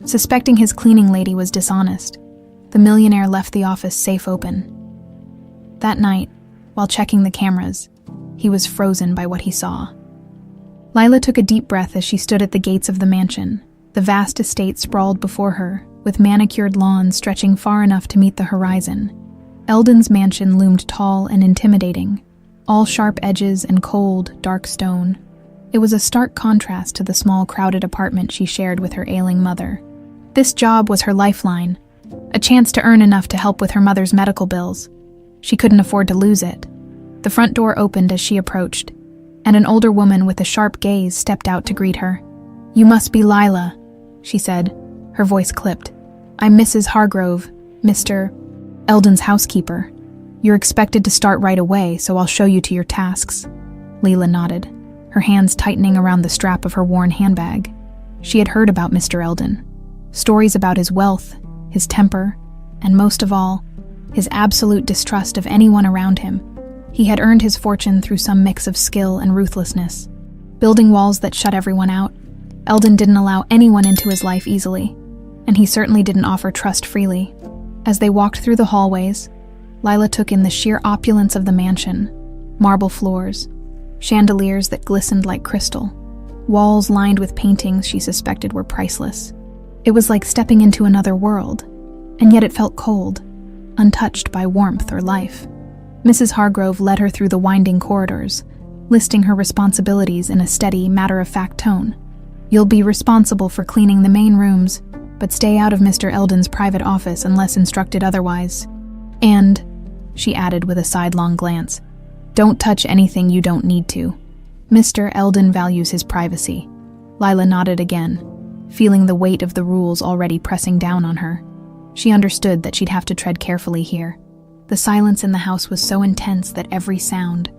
Suspecting his cleaning lady was dishonest, the millionaire left the office safe open. That night, while checking the cameras, he was frozen by what he saw. Lila took a deep breath as she stood at the gates of the mansion. The vast estate sprawled before her, with manicured lawns stretching far enough to meet the horizon. Eldon's mansion loomed tall and intimidating, all sharp edges and cold, dark stone. It was a stark contrast to the small, crowded apartment she shared with her ailing mother. This job was her lifeline, a chance to earn enough to help with her mother's medical bills. She couldn't afford to lose it. The front door opened as she approached, and an older woman with a sharp gaze stepped out to greet her. "You must be Lila," she said, her voice clipped. "I'm Mrs. Hargrove, Mr. Eldon's housekeeper. You're expected to start right away, so I'll show you to your tasks." Lila nodded, her hands tightening around the strap of her worn handbag. She had heard about Mr. Eldon. Stories about his wealth, his temper, and most of all, his absolute distrust of anyone around him. He had earned his fortune through some mix of skill and ruthlessness. Building walls that shut everyone out, Eldon didn't allow anyone into his life easily, and he certainly didn't offer trust freely. As they walked through the hallways, Lila took in the sheer opulence of the mansion. Marble floors, chandeliers that glistened like crystal, walls lined with paintings she suspected were priceless. It was like stepping into another world, and yet it felt cold, untouched by warmth or life. Mrs. Hargrove led her through the winding corridors, listing her responsibilities in a steady, matter-of-fact tone. "You'll be responsible for cleaning the main rooms, but stay out of Mr. Eldon's private office unless instructed otherwise. And," she added with a sidelong glance, "don't touch anything you don't need to. Mr. Eldon values his privacy." Lila nodded again, feeling the weight of the rules already pressing down on her. She understood that she'd have to tread carefully here. The silence in the house was so intense that every sound,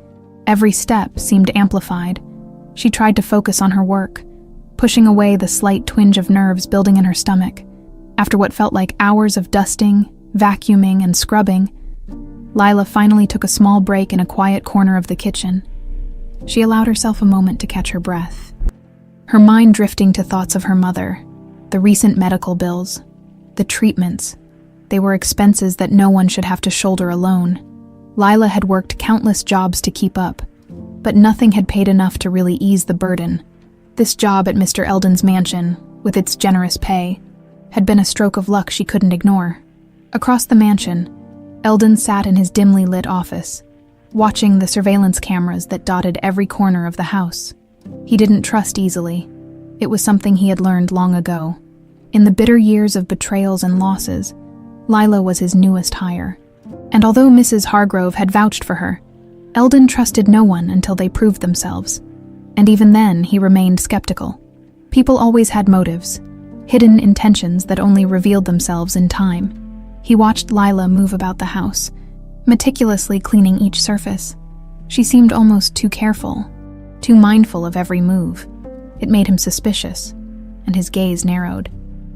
every step seemed amplified. She tried to focus on her work, pushing away the slight twinge of nerves building in her stomach. After what felt like hours of dusting, vacuuming, and scrubbing, Lila finally took a small break in a quiet corner of the kitchen. She allowed herself a moment to catch her breath, her mind drifting to thoughts of her mother, the recent medical bills, the treatments. They were expenses that no one should have to shoulder alone. Lila had worked countless jobs to keep up, but nothing had paid enough to really ease the burden. This job at Mr. Eldon's mansion, with its generous pay, had been a stroke of luck she couldn't ignore. Across the mansion, Eldon sat in his dimly lit office, watching the surveillance cameras that dotted every corner of the house. He didn't trust easily. It was something he had learned long ago. In the bitter years of betrayals and losses, Lila was his newest hire. And although Mrs. Hargrove had vouched for her, Eldon trusted no one until they proved themselves. And even then, he remained skeptical. People always had motives, hidden intentions that only revealed themselves in time. He watched Lila move about the house, meticulously cleaning each surface. She seemed almost too careful, too mindful of every move. It made him suspicious, and his gaze narrowed.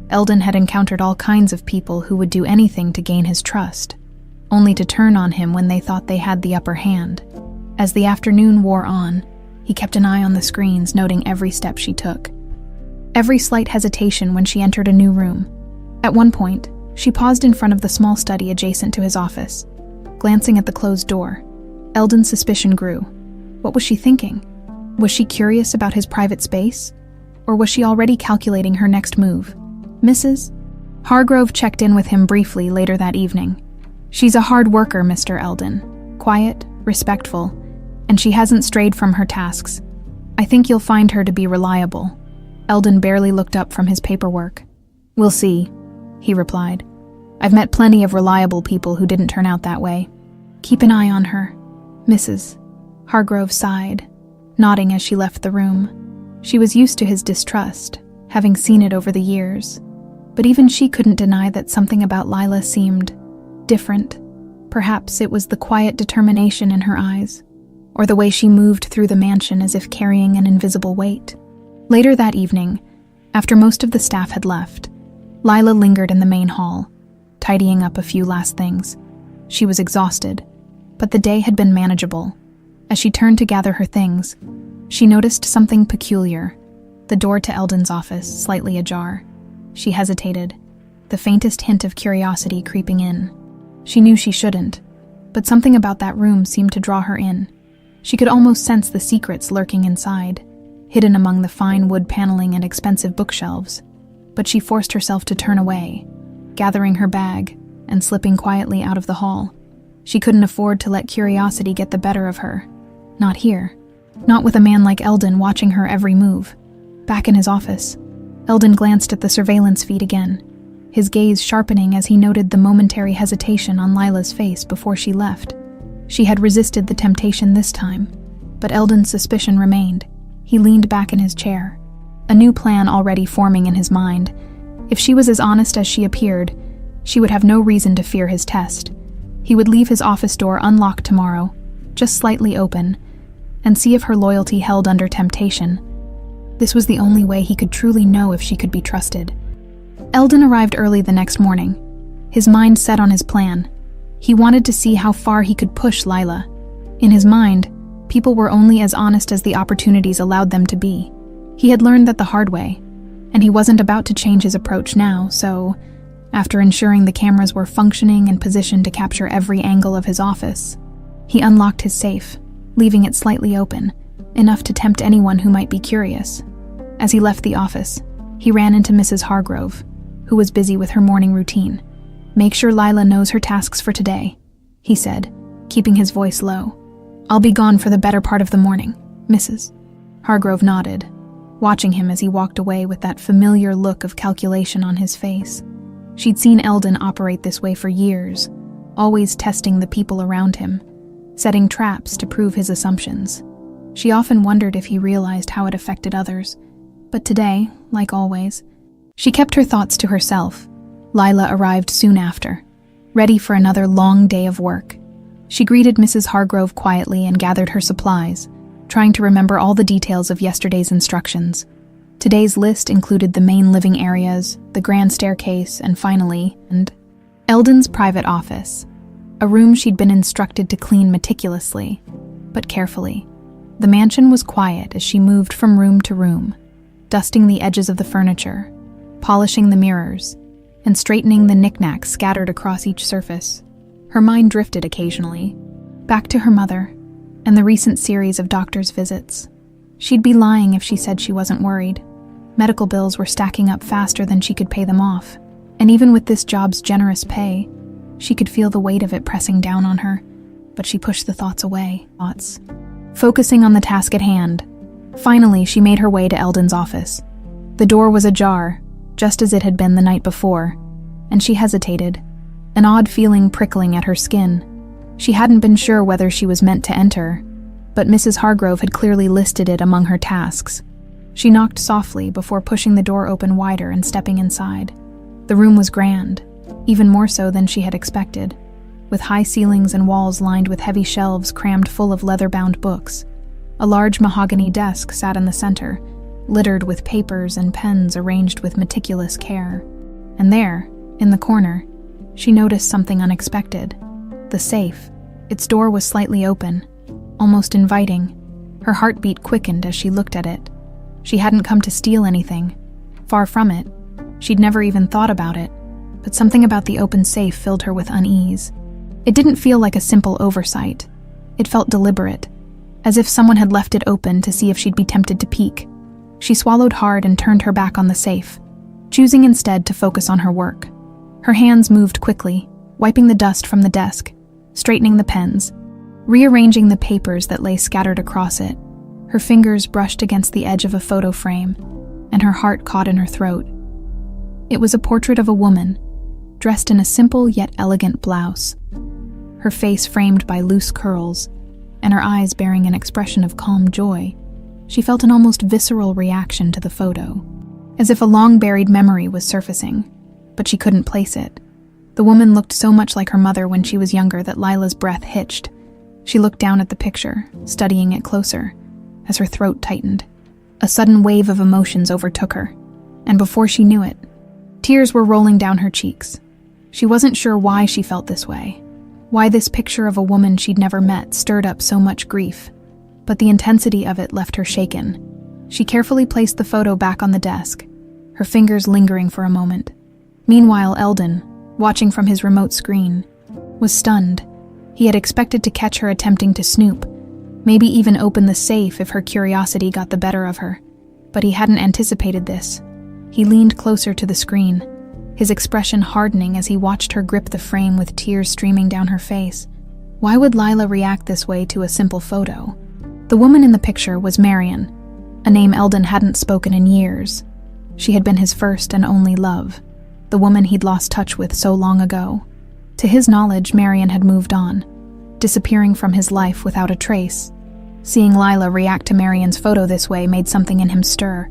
Eldon had encountered all kinds of people who would do anything to gain his trust, only to turn on him when they thought they had the upper hand. As the afternoon wore on, he kept an eye on the screens, noting every step she took, every slight hesitation when she entered a new room. At one point, she paused in front of the small study adjacent to his office. Glancing at the closed door, Eldon's suspicion grew. What was she thinking? Was she curious about his private space? Or was she already calculating her next move? Mrs. Hargrove checked in with him briefly later that evening. "She's a hard worker, Mr. Eldon. Quiet, respectful, and she hasn't strayed from her tasks. I think you'll find her to be reliable." Eldon barely looked up from his paperwork. "We'll see," he replied. "I've met plenty of reliable people who didn't turn out that way." "Keep an eye on her," Mrs. Hargrove sighed, nodding as she left the room. She was used to his distrust, having seen it over the years, but even she couldn't deny that something about Lila seemed different. Perhaps it was the quiet determination in her eyes, or the way she moved through the mansion as if carrying an invisible weight. Later that evening, after most of the staff had left, Lila lingered in the main hall, tidying up a few last things. She was exhausted, but the day had been manageable. As she turned to gather her things, she noticed something peculiar: the door to Eldon's office slightly ajar. She hesitated, the faintest hint of curiosity creeping in. She knew she shouldn't, but something about that room seemed to draw her in. She could almost sense the secrets lurking inside, hidden among the fine wood paneling and expensive bookshelves. But she forced herself to turn away, gathering her bag and slipping quietly out of the hall. She couldn't afford to let curiosity get the better of her. Not here. Not with a man like Eldon watching her every move. Back in his office, Eldon glanced at the surveillance feed again, his gaze sharpening as he noted the momentary hesitation on Lila's face before she left. She had resisted the temptation this time, but Eldon's suspicion remained. He leaned back in his chair, a new plan already forming in his mind. If she was as honest as she appeared, she would have no reason to fear his test. He would leave his office door unlocked tomorrow, just slightly open, and see if her loyalty held under temptation. This was the only way he could truly know if she could be trusted. Eldon arrived early the next morning, his mind set on his plan. He wanted to see how far he could push Lila. In his mind, people were only as honest as the opportunities allowed them to be. He had learned that the hard way, and he wasn't about to change his approach now, so, after ensuring the cameras were functioning and positioned to capture every angle of his office, he unlocked his safe, leaving it slightly open, enough to tempt anyone who might be curious. As he left the office, he ran into Mrs. Hargrove, who was busy with her morning routine. "Make sure Lila knows her tasks for today," he said, keeping his voice low. "I'll be gone for the better part of the morning, Mrs." Hargrove nodded, watching him as he walked away with that familiar look of calculation on his face. She'd seen Eldon operate this way for years, always testing the people around him, setting traps to prove his assumptions. She often wondered if he realized how it affected others, but today, like always, she kept her thoughts to herself. Lila arrived soon after, ready for another long day of work. She greeted Mrs. Hargrove quietly and gathered her supplies, trying to remember all the details of yesterday's instructions. Today's list included the main living areas, the grand staircase, and finally, Eldon's private office, a room she'd been instructed to clean meticulously, but carefully. The mansion was quiet as she moved from room to room, dusting the edges of the furniture, polishing the mirrors, and straightening the knickknacks scattered across each surface. Her mind drifted occasionally, back to her mother, and the recent series of doctor's visits. She'd be lying if she said she wasn't worried. Medical bills were stacking up faster than she could pay them off, and even with this job's generous pay, she could feel the weight of it pressing down on her, but she pushed the thoughts away. Focusing on the task at hand, finally she made her way to Eldon's office. The door was ajar, just as it had been the night before, and she hesitated, an odd feeling prickling at her skin. She hadn't been sure whether she was meant to enter, but Mrs. Hargrove had clearly listed it among her tasks. She knocked softly before pushing the door open wider and stepping inside. The room was grand, even more so than she had expected, with high ceilings and walls lined with heavy shelves crammed full of leather-bound books. A large mahogany desk sat in the center, littered with papers and pens arranged with meticulous care. And there, in the corner, she noticed something unexpected. The safe. Its door was slightly open, almost inviting. Her heartbeat quickened as she looked at it. She hadn't come to steal anything. Far from it. She'd never even thought about it. But something about the open safe filled her with unease. It didn't feel like a simple oversight. It felt deliberate, as if someone had left it open to see if she'd be tempted to peek. She swallowed hard and turned her back on the safe, choosing instead to focus on her work. Her hands moved quickly, wiping the dust from the desk, straightening the pens, rearranging the papers that lay scattered across it. Her fingers brushed against the edge of a photo frame, and her heart caught in her throat. It was a portrait of a woman, dressed in a simple yet elegant blouse, her face framed by loose curls, and her eyes bearing an expression of calm joy. She felt an almost visceral reaction to the photo, as if a long-buried memory was surfacing, but she couldn't place it. The woman looked so much like her mother when she was younger that Lila's breath hitched. She looked down at the picture, studying it closer, as her throat tightened. A sudden wave of emotions overtook her, and before she knew it, tears were rolling down her cheeks. She wasn't sure why she felt this way, why this picture of a woman she'd never met stirred up so much grief, but the intensity of it left her shaken. She carefully placed the photo back on the desk, her fingers lingering for a moment. Meanwhile, Eldon, watching from his remote screen, was stunned. He had expected to catch her attempting to snoop, maybe even open the safe if her curiosity got the better of her. But he hadn't anticipated this. He leaned closer to the screen, his expression hardening as he watched her grip the frame with tears streaming down her face. Why would Lila react this way to a simple photo? The woman in the picture was Marion, a name Eldon hadn't spoken in years. She had been his first and only love, the woman he'd lost touch with so long ago. To his knowledge, Marion had moved on, disappearing from his life without a trace. Seeing Lila react to Marion's photo this way made something in him stir,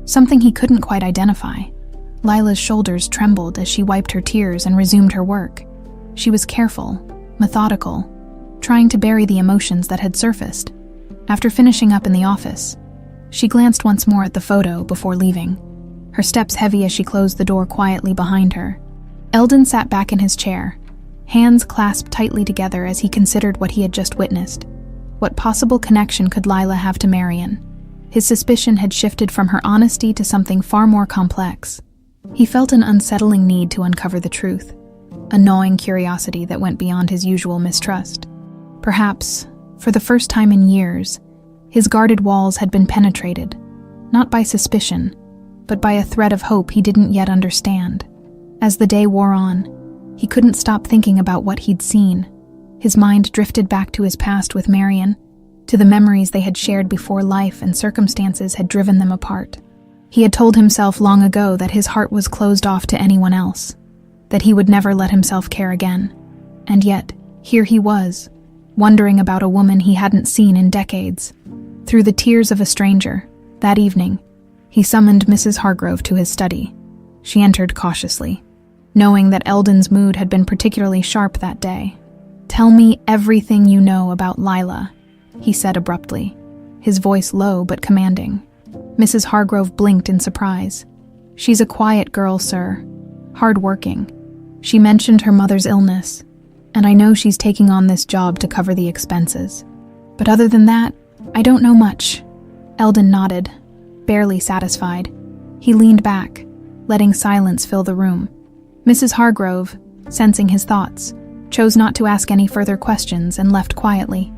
something he couldn't quite identify. Lila's shoulders trembled as she wiped her tears and resumed her work. She was careful, methodical, trying to bury the emotions that had surfaced. After finishing up in the office, she glanced once more at the photo before leaving, her steps heavy as she closed the door quietly behind her. Eldon sat back in his chair, hands clasped tightly together as he considered what he had just witnessed. What possible connection could Lila have to Marion? His suspicion had shifted from her honesty to something far more complex. He felt an unsettling need to uncover the truth, a gnawing curiosity that went beyond his usual mistrust. Perhaps, for the first time in years, his guarded walls had been penetrated, not by suspicion, but by a thread of hope he didn't yet understand. As the day wore on, he couldn't stop thinking about what he'd seen. His mind drifted back to his past with Marion, to the memories they had shared before life and circumstances had driven them apart. He had told himself long ago that his heart was closed off to anyone else, that he would never let himself care again. And yet, here he was, wondering about a woman he hadn't seen in decades. Through the tears of a stranger, that evening, he summoned Mrs. Hargrove to his study. She entered cautiously, knowing that Eldon's mood had been particularly sharp that day. "Tell me everything you know about Lila," he said abruptly, his voice low but commanding. Mrs. Hargrove blinked in surprise. "She's a quiet girl, sir. Hard-working. She mentioned her mother's illness, and I know she's taking on this job to cover the expenses. But other than that, I don't know much." Eldon nodded, barely satisfied. He leaned back, letting silence fill the room. Mrs. Hargrove, sensing his thoughts, chose not to ask any further questions and left quietly.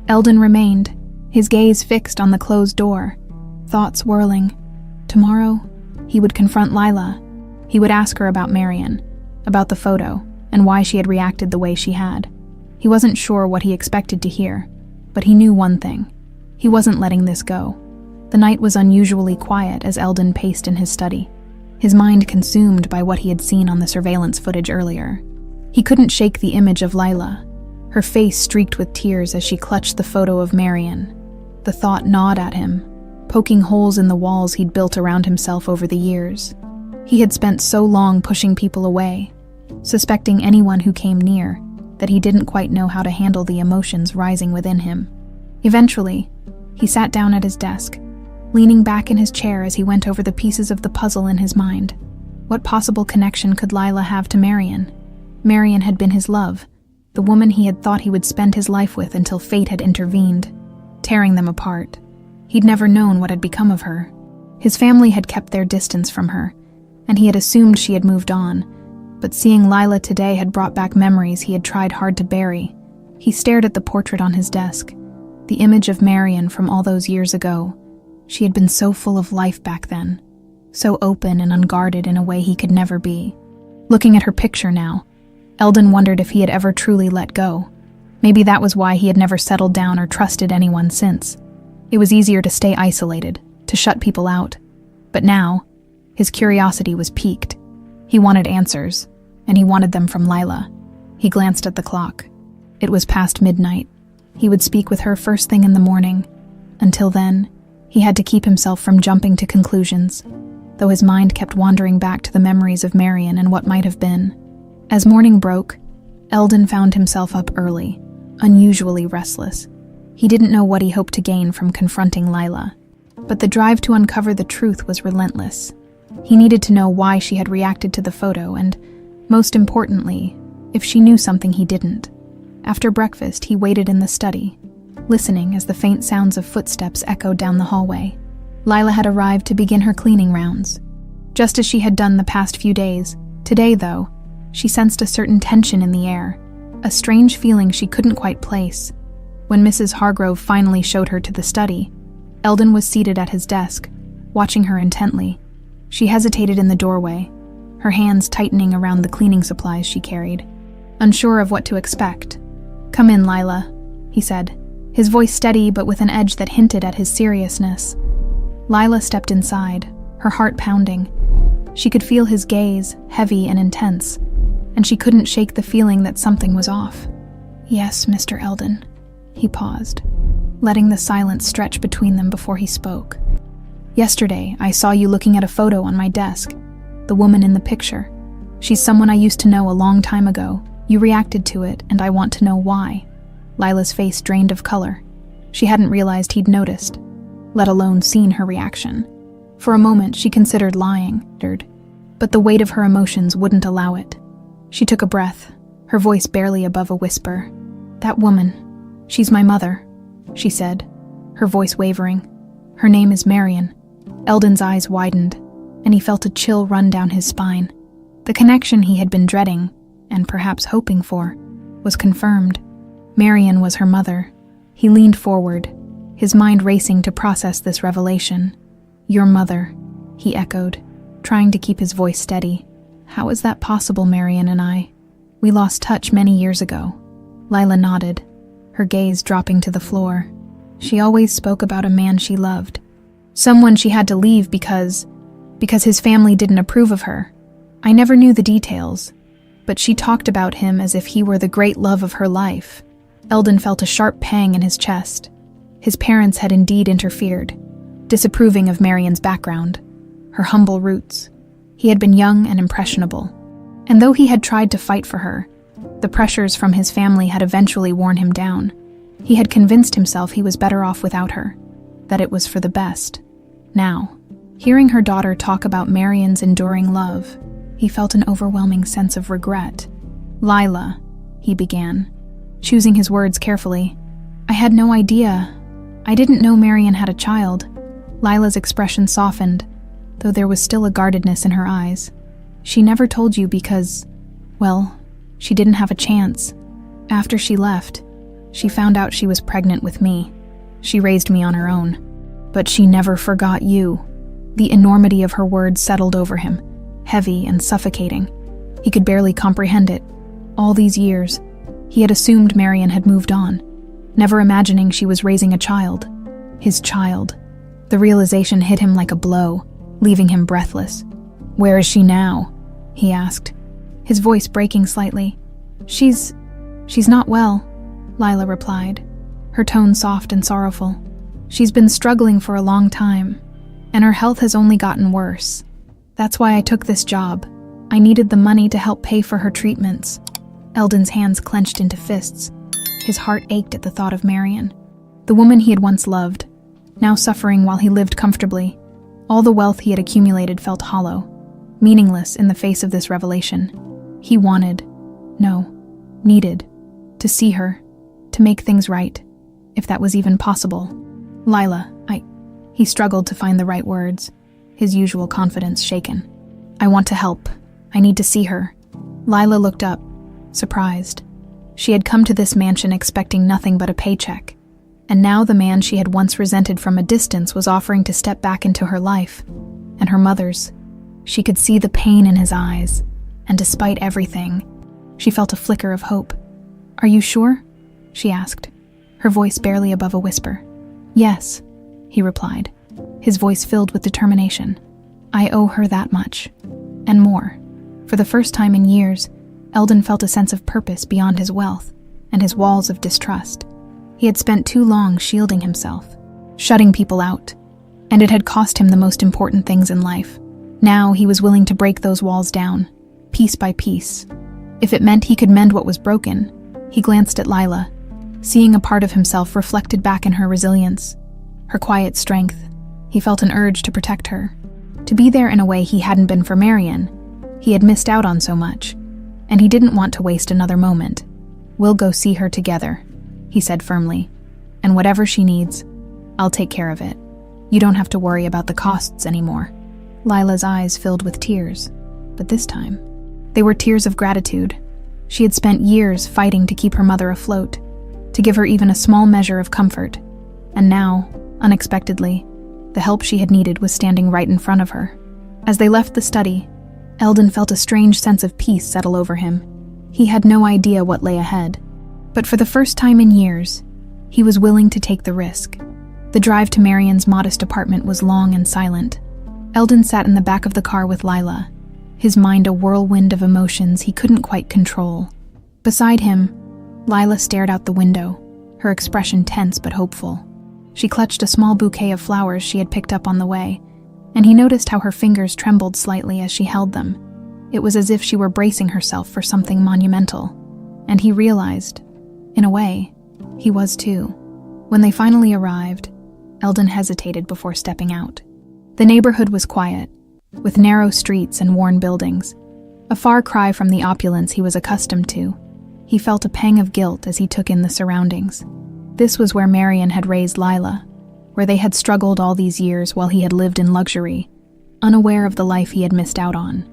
Eldon remained, his gaze fixed on the closed door, thoughts whirling. Tomorrow, he would confront Lila. He would ask her about Marion, about the photo, and why she had reacted the way she had. He wasn't sure what he expected to hear, but he knew one thing. He wasn't letting this go. The night was unusually quiet as Eldon paced in his study, his mind consumed by what he had seen on the surveillance footage earlier. He couldn't shake the image of Lila, her face streaked with tears as she clutched the photo of Marion. The thought gnawed at him, poking holes in the walls he'd built around himself over the years. He had spent so long pushing people away, suspecting anyone who came near, that he didn't quite know how to handle the emotions rising within him. Eventually, he sat down at his desk, leaning back in his chair as he went over the pieces of the puzzle in his mind. What possible connection could Lila have to Marion? Marion had been his love, the woman he had thought he would spend his life with until fate had intervened, tearing them apart. He'd never known what had become of her. His family had kept their distance from her, and he had assumed she had moved on, but seeing Lila today had brought back memories he had tried hard to bury. He stared at the portrait on his desk, the image of Marion from all those years ago. She had been so full of life back then, so open and unguarded in a way he could never be. Looking at her picture now, Eldon wondered if he had ever truly let go. Maybe that was why he had never settled down or trusted anyone since. It was easier to stay isolated, to shut people out. But now, his curiosity was piqued. He wanted answers, and he wanted them from Lila. He glanced at the clock. It was past midnight. He would speak with her first thing in the morning. Until then, he had to keep himself from jumping to conclusions, though his mind kept wandering back to the memories of Marion and what might have been. As morning broke, Eldon found himself up early, unusually restless. He didn't know what he hoped to gain from confronting Lila, but the drive to uncover the truth was relentless. He needed to know why she had reacted to the photo and, most importantly, if she knew something he didn't. After breakfast, he waited in the study, listening as the faint sounds of footsteps echoed down the hallway. Lila had arrived to begin her cleaning rounds. just as she had done the past few days. Today, though, she sensed a certain tension in the air, a strange feeling she couldn't quite place. When Mrs. Hargrove finally showed her to the study, Eldon was seated at his desk, watching her intently. She hesitated in the doorway, her hands tightening around the cleaning supplies she carried, unsure of what to expect. "Come in, Lila," he said, his voice steady but with an edge that hinted at his seriousness. Lila stepped inside, her heart pounding. She could feel his gaze, heavy and intense, and she couldn't shake the feeling that something was off. "Yes, Mr. Eldon." He paused, letting the silence stretch between them before he spoke. "Yesterday, I saw you looking at a photo on my desk. The woman in the picture. She's someone I used to know a long time ago. You reacted to it, and I want to know why." Lila's face drained of color. She hadn't realized he'd noticed, let alone seen her reaction. For a moment, she considered lying, but the weight of her emotions wouldn't allow it. She took a breath, her voice barely above a whisper. "That woman, she's my mother," she said, her voice wavering. "Her name is Marion." Eldon's eyes widened, and he felt a chill run down his spine. The connection he had been dreading, and perhaps hoping for, was confirmed. Marion was her mother. He leaned forward, his mind racing to process this revelation. "Your mother," he echoed, trying to keep his voice steady. "How is that possible, Marion and I? We lost touch many years ago." Lila nodded, her gaze dropping to the floor. She always spoke about a man she loved. Someone she had to leave because his family didn't approve of her. I never knew the details, but she talked about him as if he were the great love of her life. Eldon felt a sharp pang in his chest. His parents had indeed interfered, disapproving of Marion's background, her humble roots. He had been young and impressionable, and though he had tried to fight for her, the pressures from his family had eventually worn him down. He had convinced himself he was better off without her, that it was for the best. Now, hearing her daughter talk about Marion's enduring love, he felt an overwhelming sense of regret. "Lila," he began, choosing his words carefully. "I had no idea. I didn't know Marion had a child." Lila's expression softened, though there was still a guardedness in her eyes. "She never told you because, well, she didn't have a chance. After she left, she found out she was pregnant with me. She raised me on her own. But she never forgot you." The enormity of her words settled over him, heavy and suffocating. He could barely comprehend it. All these years, he had assumed Marion had moved on, never imagining she was raising a child. His child. The realization hit him like a blow, leaving him breathless. "Where is she now?" he asked, his voice breaking slightly. She's not well," Lila replied, her tone soft and sorrowful. "She's been struggling for a long time, and her health has only gotten worse. That's why I took this job. I needed the money to help pay for her treatments." Eldon's hands clenched into fists. His heart ached at the thought of Marion, the woman he had once loved, now suffering while he lived comfortably. All the wealth he had accumulated felt hollow, meaningless in the face of this revelation. He needed, to see her, to make things right, if that was even possible. "Lila, he struggled to find the right words, his usual confidence shaken. "I want to help. I need to see her." Lila looked up, surprised. She had come to this mansion expecting nothing but a paycheck, and now the man she had once resented from a distance was offering to step back into her life, and her mother's. She could see the pain in his eyes, and despite everything, she felt a flicker of hope. "Are you sure?" she asked, her voice barely above a whisper. "Yes," he replied, his voice filled with determination. "I owe her that much, and more." For the first time in years, Eldon felt a sense of purpose beyond his wealth and his walls of distrust. He had spent too long shielding himself, shutting people out, and it had cost him the most important things in life. Now he was willing to break those walls down, piece by piece. If it meant he could mend what was broken, he glanced at Lila, seeing a part of himself reflected back in her resilience, her quiet strength. He felt an urge to protect her, to be there in a way he hadn't been for Marion. He had missed out on so much, and he didn't want to waste another moment. "We'll go see her together," he said firmly, "and whatever she needs, I'll take care of it. You don't have to worry about the costs anymore." Lila's eyes filled with tears, but this time, they were tears of gratitude. She had spent years fighting to keep her mother afloat, to give her even a small measure of comfort, and now, unexpectedly, the help she had needed was standing right in front of her. As they left the study, Eldon felt a strange sense of peace settle over him. He had no idea what lay ahead, but for the first time in years, he was willing to take the risk. The drive to Marion's modest apartment was long and silent. Eldon sat in the back of the car with Lila, his mind a whirlwind of emotions he couldn't quite control. Beside him, Lila stared out the window, her expression tense but hopeful. She clutched a small bouquet of flowers she had picked up on the way, and he noticed how her fingers trembled slightly as she held them. It was as if she were bracing herself for something monumental, and he realized, in a way, he was too. When they finally arrived, Eldon hesitated before stepping out. The neighborhood was quiet, with narrow streets and worn buildings, a far cry from the opulence he was accustomed to. He felt a pang of guilt as he took in the surroundings. This was where Marion had raised Lila, where they had struggled all these years while he had lived in luxury, unaware of the life he had missed out on.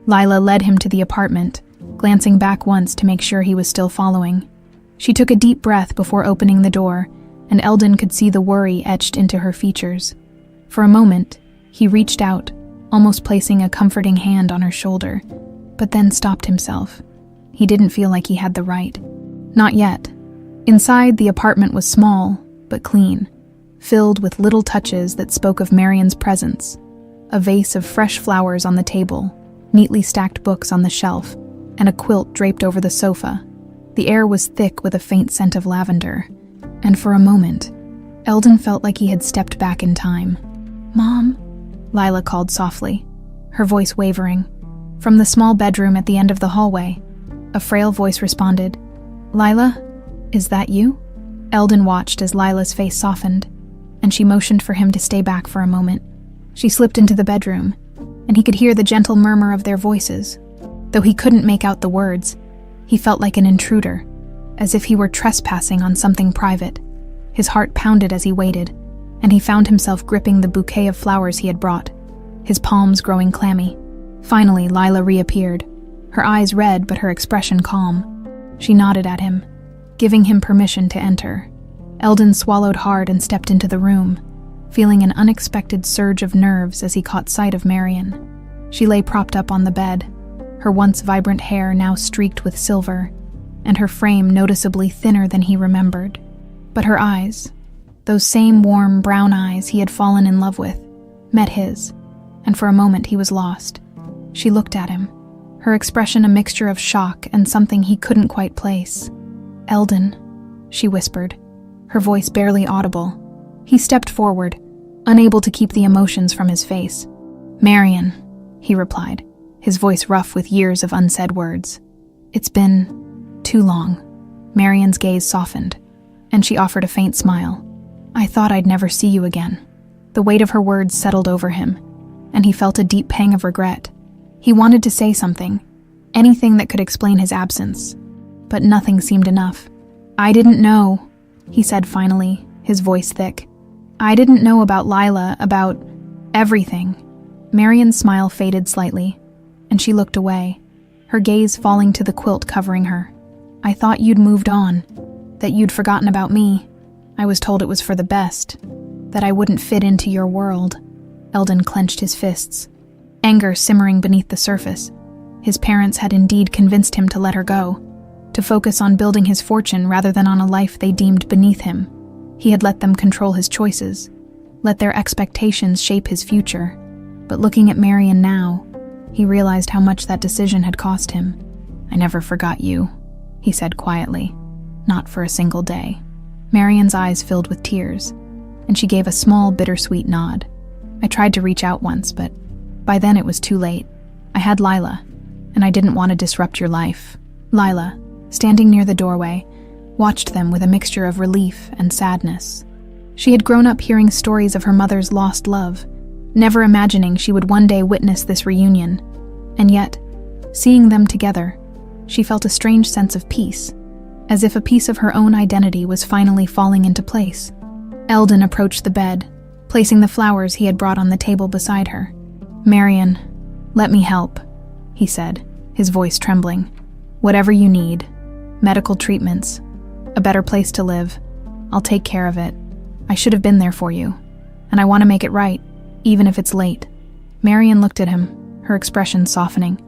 Lila led him to the apartment, glancing back once to make sure he was still following. She took a deep breath before opening the door, and Eldon could see the worry etched into her features. For a moment, he reached out, almost placing a comforting hand on her shoulder, but then stopped himself. He didn't feel like he had the right. Not yet. Inside, the apartment was small, but clean, filled with little touches that spoke of Marion's presence. A vase of fresh flowers on the table, neatly stacked books on the shelf, and a quilt draped over the sofa. The air was thick with a faint scent of lavender, and for a moment, Eldon felt like he had stepped back in time. "Mom?" Lila called softly, her voice wavering. From the small bedroom at the end of the hallway, a frail voice responded, "Lila, is that you?" Eldon watched as Lila's face softened, and she motioned for him to stay back for a moment. She slipped into the bedroom, and he could hear the gentle murmur of their voices. Though he couldn't make out the words, he felt like an intruder, as if he were trespassing on something private. His heart pounded as he waited, and he found himself gripping the bouquet of flowers he had brought, his palms growing clammy. Finally, Lila reappeared, her eyes red but her expression calm. She nodded at him, giving him permission to enter. Eldon swallowed hard and stepped into the room, feeling an unexpected surge of nerves as he caught sight of Marion. She lay propped up on the bed, her once vibrant hair now streaked with silver, and her frame noticeably thinner than he remembered. But her eyes, those same warm brown eyes he had fallen in love with, met his, and for a moment he was lost. She looked at him, her expression a mixture of shock and something he couldn't quite place. "Eldon," she whispered, her voice barely audible. He stepped forward, unable to keep the emotions from his face. "Marion," he replied, his voice rough with years of unsaid words. "It's been too long." Marion's gaze softened, and she offered a faint smile. "I thought I'd never see you again." The weight of her words settled over him, and he felt a deep pang of regret. He wanted to say something, anything that could explain his absence, but nothing seemed enough. "I didn't know," he said finally, his voice thick. "I didn't know about Lila, about everything." Marion's smile faded slightly, and she looked away, her gaze falling to the quilt covering her. "I thought you'd moved on, that you'd forgotten about me. I was told it was for the best, that I wouldn't fit into your world." Eldon clenched his fists, anger simmering beneath the surface. His parents had indeed convinced him to let her go, to focus on building his fortune rather than on a life they deemed beneath him. He had let them control his choices, let their expectations shape his future. But looking at Marion now, he realized how much that decision had cost him. "I never forgot you," he said quietly. "Not for a single day." Marion's eyes filled with tears, and she gave a small, bittersweet nod. "I tried to reach out once, but by then it was too late. I had Lila, and I didn't want to disrupt your life." Lila, standing near the doorway, watched them with a mixture of relief and sadness. She had grown up hearing stories of her mother's lost love, never imagining she would one day witness this reunion. And yet, seeing them together, she felt a strange sense of peace, as if a piece of her own identity was finally falling into place. Eldon approached the bed, placing the flowers he had brought on the table beside her. "Marion, let me help," he said, his voice trembling. "Whatever you need, medical treatments, a better place to live, I'll take care of it. I should have been there for you, and I want to make it right, even if it's late." Marion looked at him, her expression softening.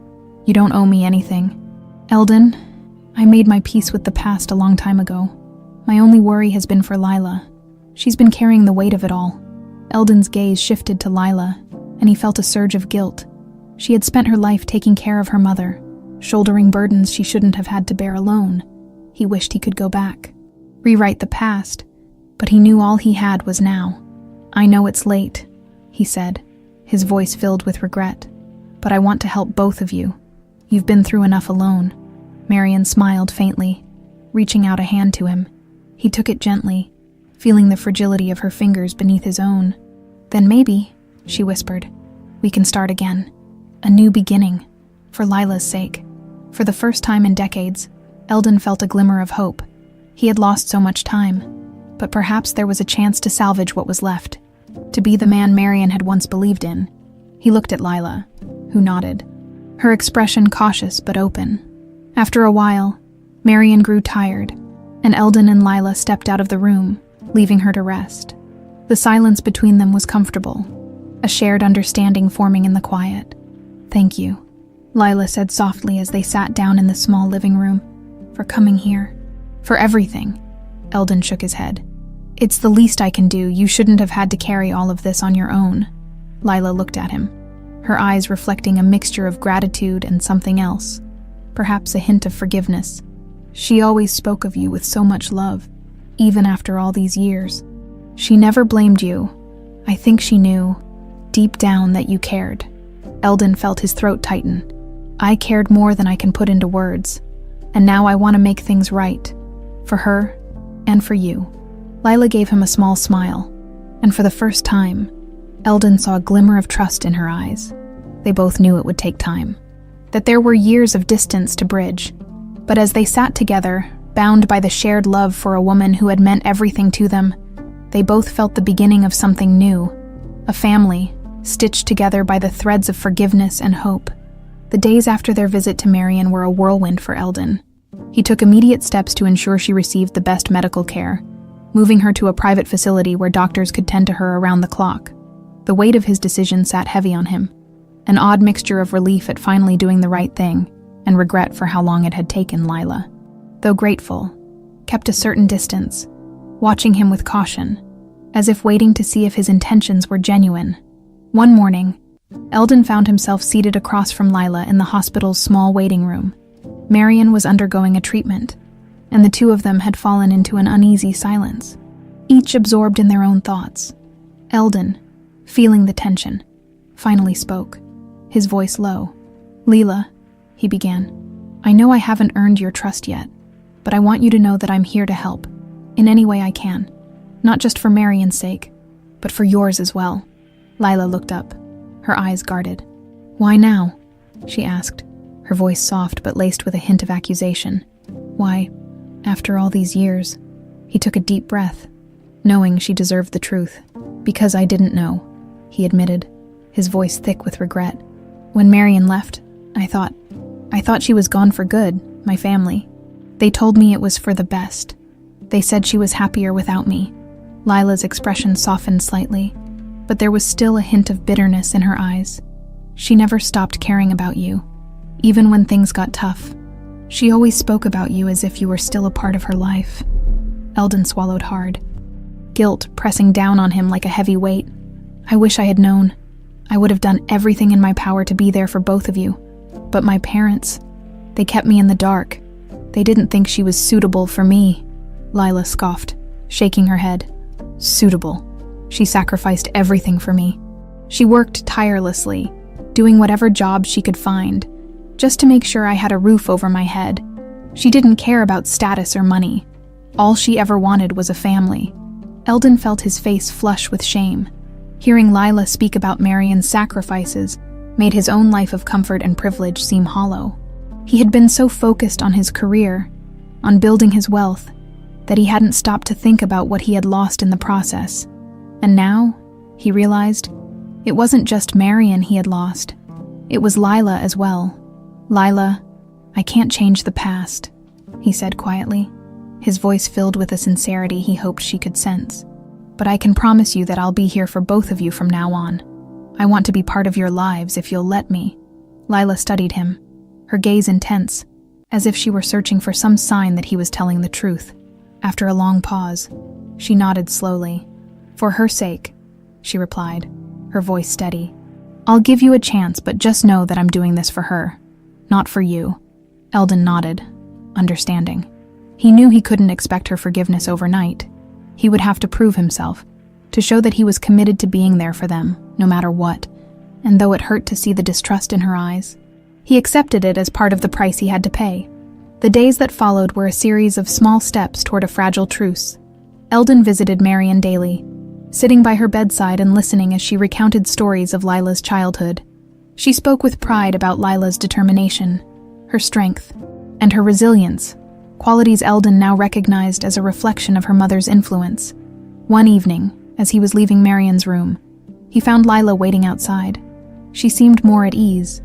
"You don't owe me anything. Eldon, I made my peace with the past a long time ago. My only worry has been for Lila. She's been carrying the weight of it all." Eldon's gaze shifted to Lila, and he felt a surge of guilt. She had spent her life taking care of her mother, shouldering burdens she shouldn't have had to bear alone. He wished he could go back, rewrite the past, but he knew all he had was now. "I know it's late," he said, his voice filled with regret, "but I want to help both of you. You've been through enough alone." Marion smiled faintly, reaching out a hand to him. He took it gently, feeling the fragility of her fingers beneath his own. "Then maybe," she whispered, "we can start again. A new beginning, for Lila's sake." For the first time in decades, Eldon felt a glimmer of hope. He had lost so much time, but perhaps there was a chance to salvage what was left, to be the man Marion had once believed in. He looked at Lila, who nodded, her expression cautious but open. After a while, Marion grew tired, and Eldon and Lila stepped out of the room, leaving her to rest. The silence between them was comfortable, a shared understanding forming in the quiet. "Thank you," Lila said softly as they sat down in the small living room, "for coming here." "For everything," Eldon shook his head. "It's the least I can do. You shouldn't have had to carry all of this on your own." Lila looked at him, her eyes reflecting a mixture of gratitude and something else, perhaps a hint of forgiveness. "She always spoke of you with so much love, even after all these years. She never blamed you. I think she knew, deep down, that you cared." Eldon felt his throat tighten. "I cared more than I can put into words, and now I want to make things right, for her and for you." Lila gave him a small smile, and for the first time, Eldon saw a glimmer of trust in her eyes. They both knew it would take time, that there were years of distance to bridge, but as they sat together, bound by the shared love for a woman who had meant everything to them, they both felt the beginning of something new, a family, stitched together by the threads of forgiveness and hope. The days after their visit to Marion were a whirlwind for Eldon. He took immediate steps to ensure she received the best medical care, moving her to a private facility where doctors could tend to her around the clock. The weight of his decision sat heavy on him, an odd mixture of relief at finally doing the right thing and regret for how long it had taken Lila. Though grateful, kept a certain distance, watching him with caution, as if waiting to see if his intentions were genuine. One morning, Eldon found himself seated across from Lila in the hospital's small waiting room. Marion was undergoing a treatment, and the two of them had fallen into an uneasy silence, each absorbed in their own thoughts. Eldon, feeling the tension, finally spoke, his voice low. "Lila," he began, "I know I haven't earned your trust yet, but I want you to know that I'm here to help, in any way I can, not just for Marion's sake, but for yours as well." Lila looked up, her eyes guarded. "Why now?" she asked, her voice soft but laced with a hint of accusation. "Why, after all these years?" He took a deep breath, knowing she deserved the truth. "Because I didn't know," he admitted, his voice thick with regret. "When Marion left, I thought she was gone for good, my family. They told me it was for the best. They said she was happier without me." Lila's expression softened slightly, but there was still a hint of bitterness in her eyes. "She never stopped caring about you, even when things got tough. She always spoke about you as if you were still a part of her life." Eldon swallowed hard, guilt pressing down on him like a heavy weight. "I wish I had known. I would have done everything in my power to be there for both of you. But my parents, they kept me in the dark. They didn't think she was suitable for me." Lila scoffed, shaking her head. "Suitable. She sacrificed everything for me. She worked tirelessly, doing whatever job she could find, just to make sure I had a roof over my head. She didn't care about status or money. All she ever wanted was a family." Eldon felt his face flush with shame. Hearing Lila speak about Marion's sacrifices made his own life of comfort and privilege seem hollow. He had been so focused on his career, on building his wealth, that he hadn't stopped to think about what he had lost in the process. And now, he realized, It wasn't just Marion he had lost. It was Lila as well. "Lila, I can't change the past," he said quietly, his voice filled with a sincerity he hoped she could sense. "But I can promise you that I'll be here for both of you from now on. I want to be part of your lives if you'll let me." Lila studied him, her gaze intense, as if she were searching for some sign that he was telling the truth. After a long pause, she nodded slowly. "For her sake," she replied, her voice steady. "I'll give you a chance, but just know that I'm doing this for her, not for you." Eldon nodded, understanding. He knew he couldn't expect her forgiveness overnight. He would have to prove himself, to show that he was committed to being there for them, no matter what. And though it hurt to see the distrust in her eyes, he accepted it as part of the price he had to pay. The days that followed were a series of small steps toward a fragile truce. Eldon visited Marion daily, sitting by her bedside and listening as she recounted stories of Lila's childhood. She spoke with pride about Lila's determination, her strength, and her resilience, qualities Eldon now recognized as a reflection of her mother's influence. One evening, as he was leaving Marion's room, he found Lila waiting outside. She seemed more at ease,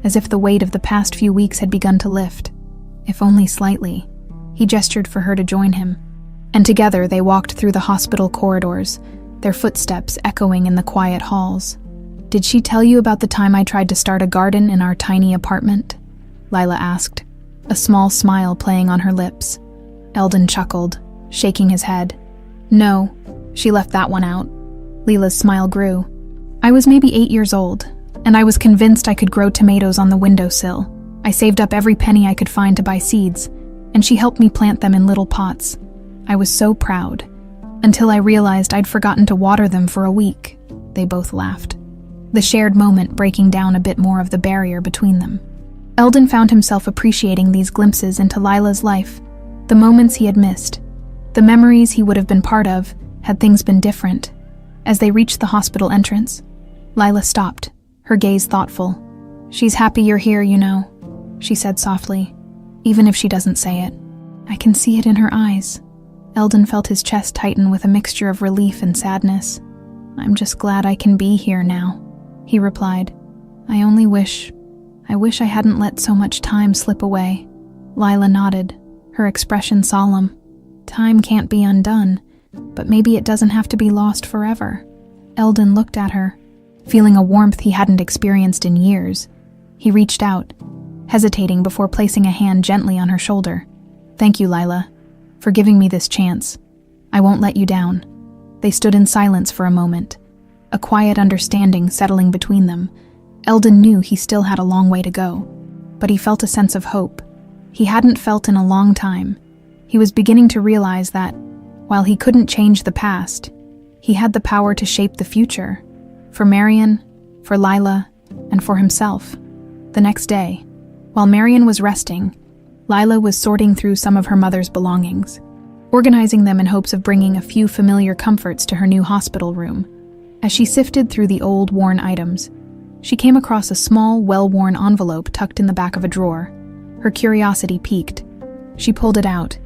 as if the weight of the past few weeks had begun to lift. If only slightly. He gestured for her to join him, and together they walked through the hospital corridors, their footsteps echoing in the quiet halls. "Did she tell you about the time I tried to start a garden in our tiny apartment?" Lila asked, a small smile playing on her lips. Eldon chuckled, shaking his head. "No, she left that one out." Lila's smile grew. "I was maybe 8 years old, and I was convinced I could grow tomatoes on the windowsill. I saved up every penny I could find to buy seeds, and she helped me plant them in little pots. I was so proud, until I realized I'd forgotten to water them for a week." They both laughed, the shared moment breaking down a bit more of the barrier between them. Eldon found himself appreciating these glimpses into Lila's life, the moments he had missed, the memories he would have been part of had things been different. As they reached the hospital entrance, Lila stopped, her gaze thoughtful. "She's happy you're here, you know," she said softly, even if she doesn't say it. "I can see it in her eyes." Eldon felt his chest tighten with a mixture of relief and sadness. "I'm just glad I can be here now," he replied. I wish I hadn't let so much time slip away." Lila nodded, her expression solemn. "Time can't be undone, but maybe it doesn't have to be lost forever." Eldon looked at her, feeling a warmth he hadn't experienced in years. He reached out, hesitating before placing a hand gently on her shoulder. "Thank you, Lila, for giving me this chance. I won't let you down." They stood in silence for a moment, a quiet understanding settling between them. Eldon knew he still had a long way to go, but he felt a sense of hope he hadn't felt in a long time. He was beginning to realize that, while he couldn't change the past, he had the power to shape the future, for Marion, for Lila, and for himself. The next day, while Marion was resting, Lila was sorting through some of her mother's belongings, organizing them in hopes of bringing a few familiar comforts to her new hospital room. As she sifted through the old, worn items, she came across a small, well-worn envelope tucked in the back of a drawer. Her curiosity piqued. She pulled it out,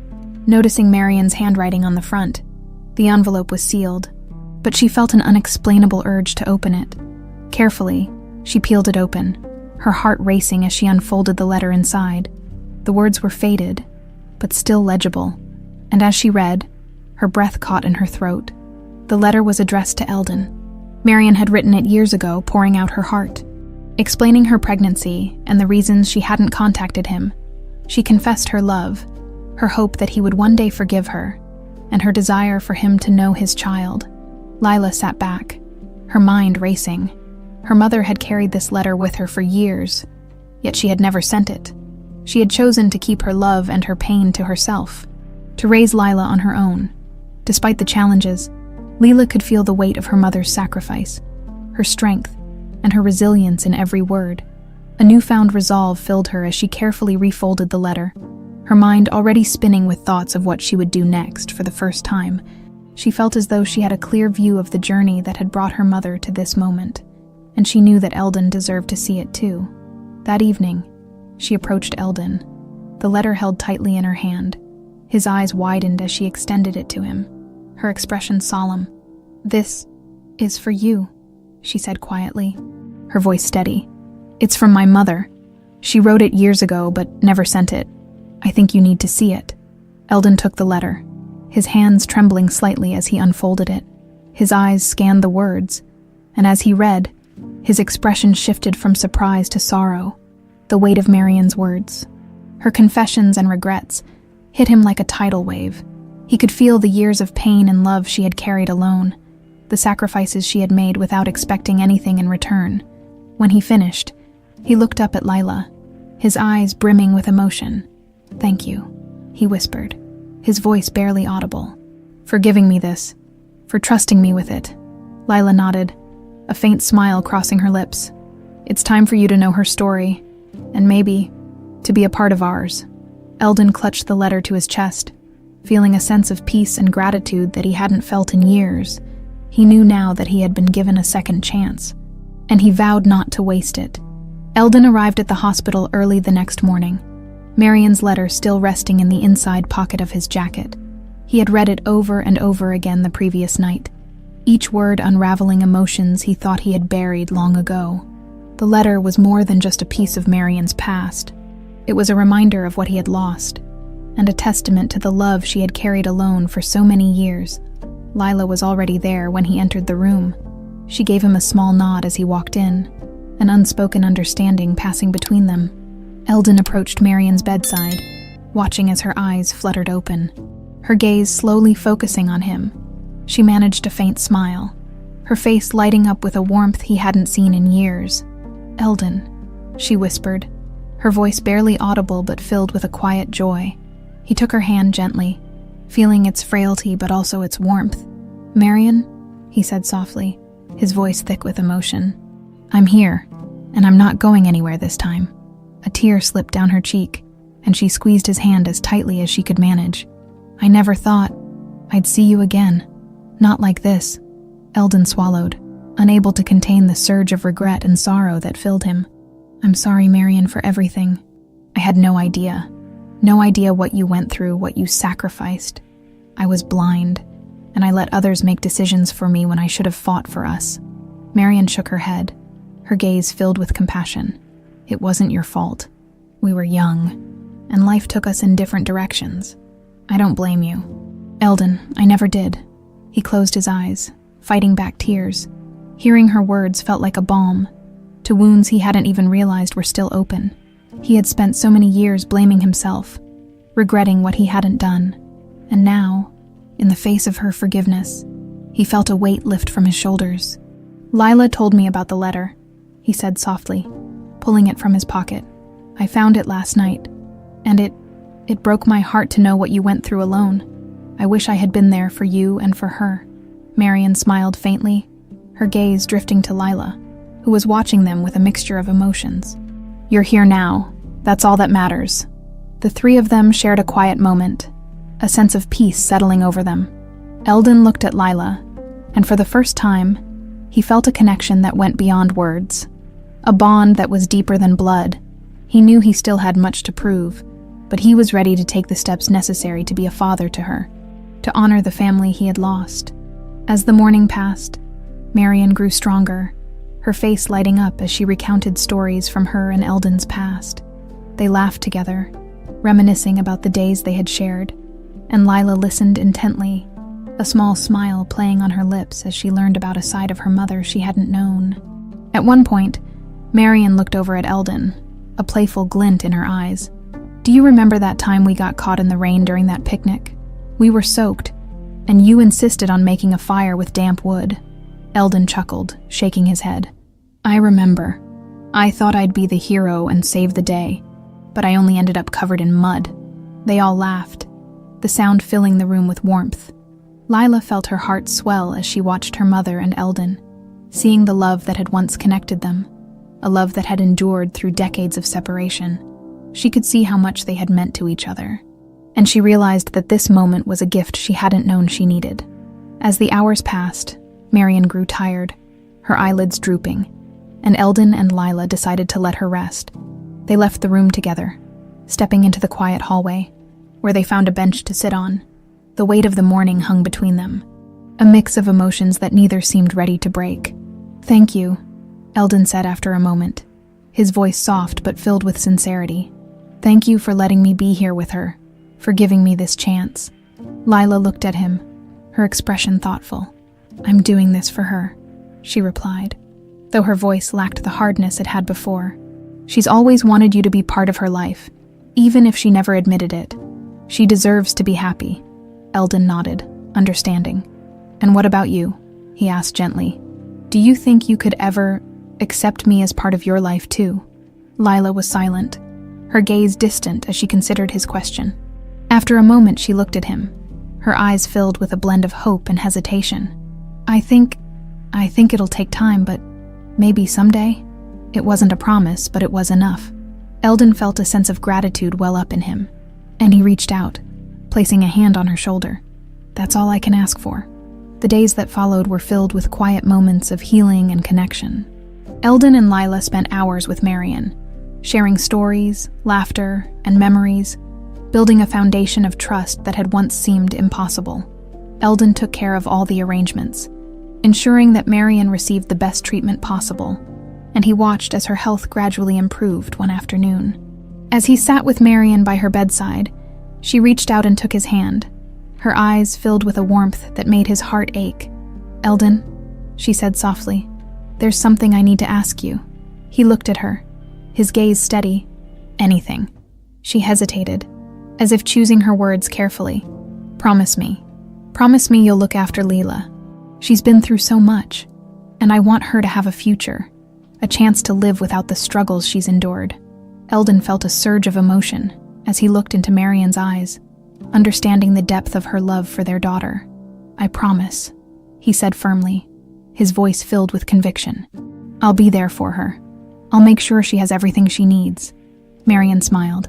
noticing Marion's handwriting on the front. The envelope was sealed, but she felt an unexplainable urge to open it. Carefully, she peeled it open, her heart racing as she unfolded the letter inside. The words were faded, but still legible, and as she read, her breath caught in her throat. The letter was addressed to Eldon. Marion had written it years ago, pouring out her heart. Explaining her pregnancy and the reasons she hadn't contacted him, she confessed her love, her hope that he would one day forgive her, and her desire for him to know his child. Lila sat back, her mind racing. Her mother had carried this letter with her for years, yet she had never sent it. She had chosen to keep her love and her pain to herself, to raise Lila on her own. Despite the challenges, Lila could feel the weight of her mother's sacrifice, her strength, and her resilience in every word. A newfound resolve filled her as she carefully refolded the letter, her mind already spinning with thoughts of what she would do next. For the first time, she felt as though she had a clear view of the journey that had brought her mother to this moment, and she knew that Eldon deserved to see it too. That evening, she approached Eldon, the letter held tightly in her hand. His eyes widened as she extended it to him, her expression solemn. "This is for you," she said quietly, her voice steady. "It's from my mother. She wrote it years ago, but never sent it. I think you need to see it." Eldon took the letter, his hands trembling slightly as he unfolded it. His eyes scanned the words, and as he read, his expression shifted from surprise to sorrow. The weight of Marian's words, her confessions and regrets, hit him like a tidal wave. He could feel the years of pain and love she had carried alone, the sacrifices she had made without expecting anything in return. When he finished, he looked up at Lila, his eyes brimming with emotion. "Thank you," he whispered, his voice barely audible. "For giving me this, for trusting me with it." Lila nodded, a faint smile crossing her lips. "It's time for you to know her story, and maybe to be a part of ours." Eldon clutched the letter to his chest, feeling a sense of peace and gratitude that he hadn't felt in years. He knew now that he had been given a second chance, and he vowed not to waste it. Eldon arrived at the hospital early the next morning, Marian's letter still resting in the inside pocket of his jacket. He had read it over and over again the previous night, each word unraveling emotions he thought he had buried long ago. The letter was more than just a piece of Marian's past. It was a reminder of what he had lost, and a testament to the love she had carried alone for so many years. Lila was already there when he entered the room. She gave him a small nod as he walked in, an unspoken understanding passing between them. Eldon approached Marian's bedside, watching as her eyes fluttered open, her gaze slowly focusing on him. She managed a faint smile, her face lighting up with a warmth he hadn't seen in years. "Eldon," she whispered, her voice barely audible but filled with a quiet joy. He took her hand gently, feeling its frailty but also its warmth. "Marian," he said softly, his voice thick with emotion. "I'm here, and I'm not going anywhere this time." A tear slipped down her cheek, and she squeezed his hand as tightly as she could manage. "I never thought I'd see you again. Not like this." Eldon swallowed, unable to contain the surge of regret and sorrow that filled him. "I'm sorry, Marian, for everything. I had no idea. No idea what you went through, what you sacrificed. I was blind, and I let others make decisions for me when I should have fought for us." Marian shook her head, her gaze filled with compassion. "It wasn't your fault. We were young, and life took us in different directions. I don't blame you." "Eldon, I never did." He closed his eyes, fighting back tears. Hearing her words felt like a balm to wounds he hadn't even realized were still open. He had spent so many years blaming himself, regretting what he hadn't done, and now, in the face of her forgiveness, he felt a weight lift from his shoulders. "Lila told me about the letter," he said softly, pulling it from his pocket. "I found it last night, and it broke my heart to know what you went through alone. I wish I had been there for you and for her." Marian smiled faintly, her gaze drifting to Lila, who was watching them with a mixture of emotions. "You're here now. That's all that matters." The three of them shared a quiet moment, a sense of peace settling over them. Eldon looked at Lila, and for the first time, he felt a connection that went beyond words, a bond that was deeper than blood. He knew he still had much to prove, but he was ready to take the steps necessary to be a father to her, to honor the family he had lost. As the morning passed, Marian grew stronger, her face lighting up as she recounted stories from her and Eldon's past. They laughed together, reminiscing about the days they had shared, and Lila listened intently, a small smile playing on her lips as she learned about a side of her mother she hadn't known. At one point, Marian looked over at Eldon, a playful glint in her eyes. "Do you remember that time we got caught in the rain during that picnic? We were soaked, and you insisted on making a fire with damp wood." Eldon chuckled, shaking his head. "I remember. I thought I'd be the hero and save the day, but I only ended up covered in mud." They all laughed, the sound filling the room with warmth. Lila felt her heart swell as she watched her mother and Eldon, seeing the love that had once connected them, a love that had endured through decades of separation. She could see how much they had meant to each other, and she realized that this moment was a gift she hadn't known she needed. As the hours passed, Marian grew tired, her eyelids drooping, and Eldon and Lila decided to let her rest. They left the room together, stepping into the quiet hallway, where they found a bench to sit on. The weight of the morning hung between them, a mix of emotions that neither seemed ready to break. Thank you, Eldon said after a moment, his voice soft but filled with sincerity. Thank you for letting me be here with her, for giving me this chance. Lila looked at him, her expression thoughtful. I'm doing this for her, she replied, though her voice lacked the hardness it had before. She's always wanted you to be part of her life, even if she never admitted it. She deserves to be happy. Eldon nodded, understanding. And what about you? He asked gently. Do you think you could ever accept me as part of your life too? Lila was silent, her gaze distant as she considered his question. After a moment, she looked at him, her eyes filled with a blend of hope and hesitation. I think it'll take time, but maybe someday? It wasn't a promise, but it was enough. Eldon felt a sense of gratitude well up in him, and he reached out, placing a hand on her shoulder. That's all I can ask for. The days that followed were filled with quiet moments of healing and connection. Eldon and Lila spent hours with Marion, sharing stories, laughter, and memories, building a foundation of trust that had once seemed impossible. Eldon took care of all the arrangements, ensuring that Marion received the best treatment possible, and he watched as her health gradually improved one afternoon. As he sat with Marion by her bedside, she reached out and took his hand, her eyes filled with a warmth that made his heart ache. Eldon, she said softly, there's something I need to ask you. He looked at her, his gaze steady. Anything. She hesitated, as if choosing her words carefully. Promise me. Promise me you'll look after Leela. She's been through so much, and I want her to have a future, a chance to live without the struggles she's endured. Eldon felt a surge of emotion as he looked into Marion's eyes, understanding the depth of her love for their daughter. I promise, he said firmly, his voice filled with conviction. I'll be there for her. I'll make sure she has everything she needs. Marion smiled,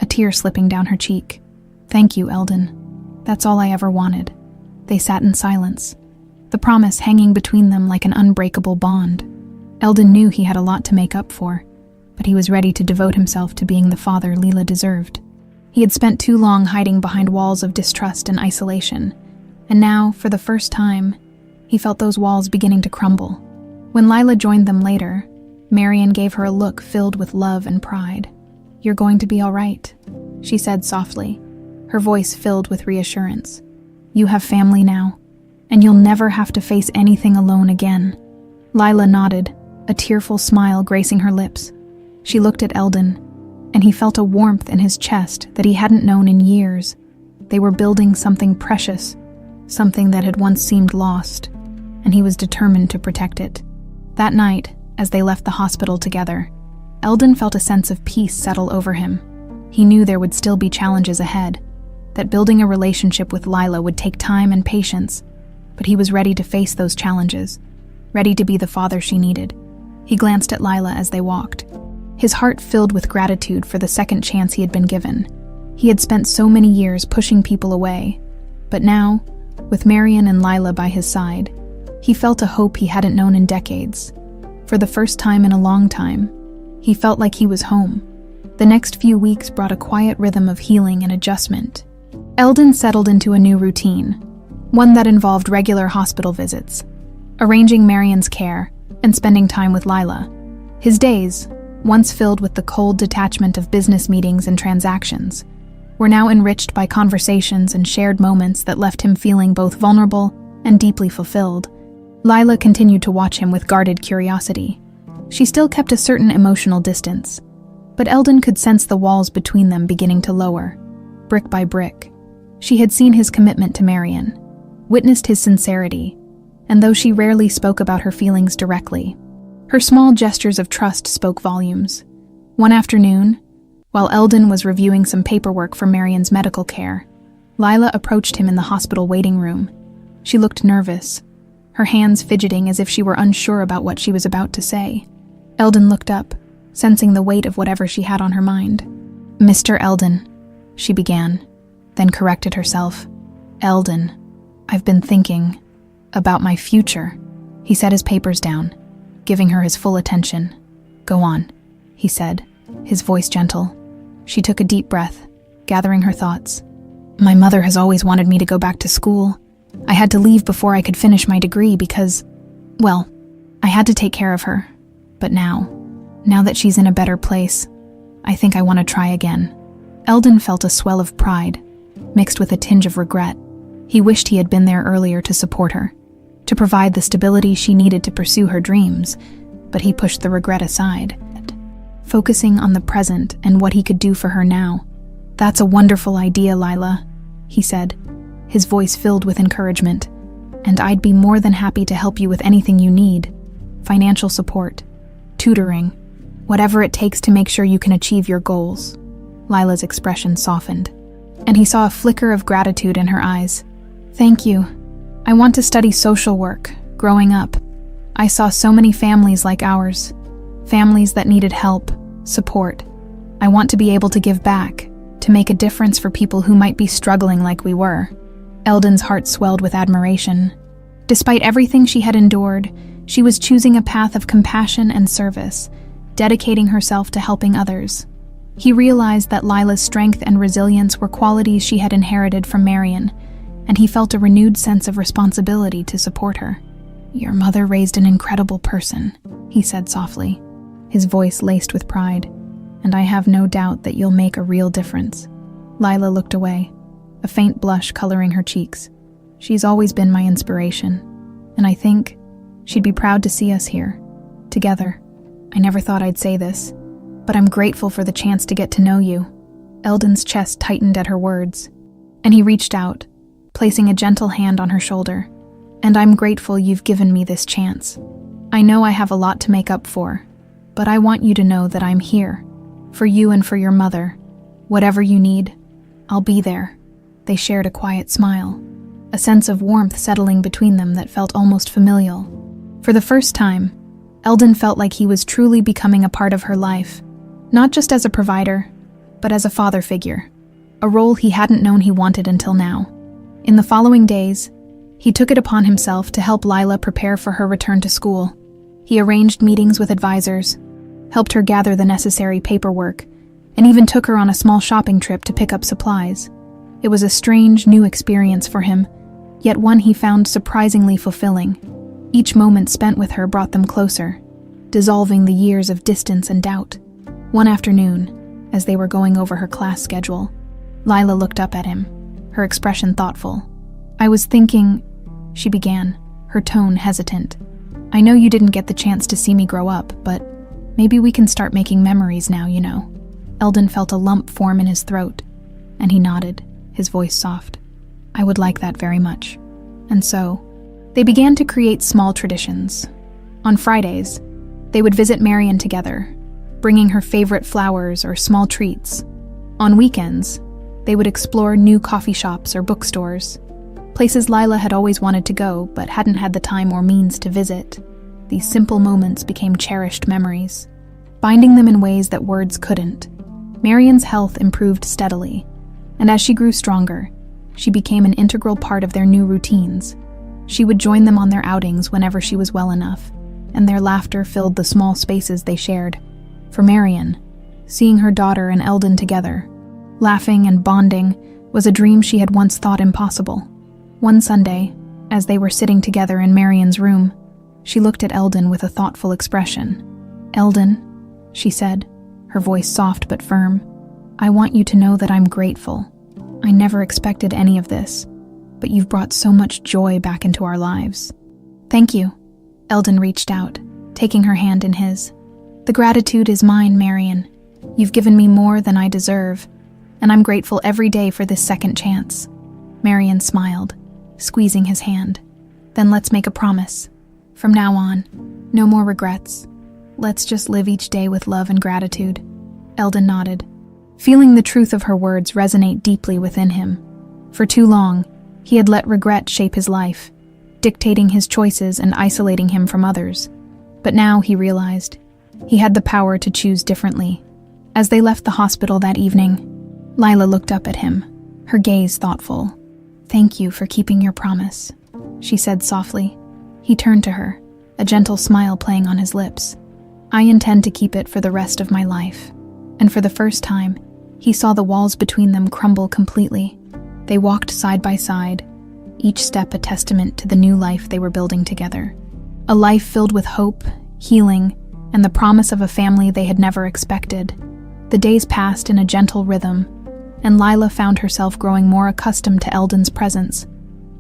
a tear slipping down her cheek. Thank you, Eldon. That's all I ever wanted. They sat in silence, the promise hanging between them like an unbreakable bond. Eldon knew he had a lot to make up for, but he was ready to devote himself to being the father Leela deserved. He had spent too long hiding behind walls of distrust and isolation, and now, for the first time, he felt those walls beginning to crumble. When Lila joined them later, Marion gave her a look filled with love and pride. You're going to be all right, she said softly, her voice filled with reassurance. You have family now, and you'll never have to face anything alone again. Lila nodded, a tearful smile gracing her lips. She looked at Eldon, and he felt a warmth in his chest that he hadn't known in years. They were building something precious, something that had once seemed lost, and he was determined to protect it. That night, as they left the hospital together, Eldon felt a sense of peace settle over him. He knew there would still be challenges ahead, that building a relationship with Lila would take time and patience, but he was ready to face those challenges, ready to be the father she needed. He glanced at Lila as they walked, his heart filled with gratitude for the second chance he had been given. He had spent so many years pushing people away, but now, with Marion and Lila by his side, he felt a hope he hadn't known in decades. For the first time in a long time, he felt like he was home. The next few weeks brought a quiet rhythm of healing and adjustment. Eldon settled into a new routine, one that involved regular hospital visits, arranging Marion's care, and spending time with Lila. His days, once filled with the cold detachment of business meetings and transactions, were now enriched by conversations and shared moments that left him feeling both vulnerable and deeply fulfilled. Lila continued to watch him with guarded curiosity. She still kept a certain emotional distance, but Eldon could sense the walls between them beginning to lower, brick by brick. She had seen his commitment to Marion, witnessed his sincerity, and though she rarely spoke about her feelings directly, her small gestures of trust spoke volumes. One afternoon, while Eldon was reviewing some paperwork for Marion's medical care, Lila approached him in the hospital waiting room. She looked nervous, her hands fidgeting as if she were unsure about what she was about to say. Eldon looked up, sensing the weight of whatever she had on her mind. Mr. Eldon, she began, then corrected herself. Eldon, I've been thinking about my future. He set his papers down, giving her his full attention. Go on, he said, his voice gentle. She took a deep breath, gathering her thoughts. My mother has always wanted me to go back to school. I had to leave before I could finish my degree because, well, I had to take care of her. But now that she's in a better place, I think I want to try again." Eldon felt a swell of pride, mixed with a tinge of regret. He wished he had been there earlier to support her, to provide the stability she needed to pursue her dreams, but he pushed the regret aside, focusing on the present and what he could do for her now. "That's a wonderful idea, Lila," he said, his voice filled with encouragement. "And I'd be more than happy to help you with anything you need. Financial support, tutoring, whatever it takes to make sure you can achieve your goals." Lila's expression softened, and he saw a flicker of gratitude in her eyes. "Thank you. I want to study social work. Growing up, I saw so many families like ours, families that needed help, support. I want to be able to give back, to make a difference for people who might be struggling like we were." Eldon's heart swelled with admiration. Despite everything she had endured, she was choosing a path of compassion and service, dedicating herself to helping others. He realized that Lila's strength and resilience were qualities she had inherited from Marion, and he felt a renewed sense of responsibility to support her. "Your mother raised an incredible person," he said softly, his voice laced with pride, "and I have no doubt that you'll make a real difference." Lila looked away, a faint blush coloring her cheeks. "She's always been my inspiration, and I think she'd be proud to see us here, together. I never thought I'd say this, but I'm grateful for the chance to get to know you." Eldon's chest tightened at her words, and he reached out, placing a gentle hand on her shoulder. "And I'm grateful you've given me this chance. I know I have a lot to make up for, but I want you to know that I'm here, for you and for your mother. Whatever you need, I'll be there." They shared a quiet smile, a sense of warmth settling between them that felt almost familial. For the first time, Eldon felt like he was truly becoming a part of her life, not just as a provider, but as a father figure, a role he hadn't known he wanted until now. In the following days, he took it upon himself to help Lila prepare for her return to school. He arranged meetings with advisors, helped her gather the necessary paperwork, and even took her on a small shopping trip to pick up supplies. It was a strange, new experience for him, yet one he found surprisingly fulfilling. Each moment spent with her brought them closer, dissolving the years of distance and doubt. One afternoon, as they were going over her class schedule, Lila looked up at him, her expression thoughtful. "I was thinking," she began, her tone hesitant. "I know you didn't get the chance to see me grow up, but maybe we can start making memories now, you know." Eldon felt a lump form in his throat, and he nodded, his voice soft. "I would like that very much." And so, they began to create small traditions. On Fridays, they would visit Marion together, bringing her favorite flowers or small treats. On weekends, they would explore new coffee shops or bookstores, places Lila had always wanted to go but hadn't had the time or means to visit. These simple moments became cherished memories, binding them in ways that words couldn't. Marion's health improved steadily, and as she grew stronger, she became an integral part of their new routines. She would join them on their outings whenever she was well enough, and their laughter filled the small spaces they shared. For Marion, seeing her daughter and Eldon together, laughing and bonding, was a dream she had once thought impossible. One Sunday, as they were sitting together in Marion's room, she looked at Eldon with a thoughtful expression. "Eldon," she said, her voice soft but firm, "I want you to know that I'm grateful. I never expected any of this, but you've brought so much joy back into our lives." "Thank you." Eldon reached out, taking her hand in his. "The gratitude is mine, Marion. You've given me more than I deserve, and I'm grateful every day for this second chance." Marion smiled, squeezing his hand. "Then let's make a promise. From now on, no more regrets. Let's just live each day with love and gratitude." Eldon nodded, feeling the truth of her words resonate deeply within him. For too long, he had let regret shape his life, dictating his choices and isolating him from others. But now he realized he had the power to choose differently. As they left the hospital that evening, Lila looked up at him, her gaze thoughtful. "Thank you for keeping your promise," she said softly. He turned to her, a gentle smile playing on his lips. "I intend to keep it for the rest of my life." And for the first time, he saw the walls between them crumble completely. They walked side by side, each step a testament to the new life they were building together. A life filled with hope, healing, and the promise of a family they had never expected. The days passed in a gentle rhythm, and Lila found herself growing more accustomed to Eldon's presence,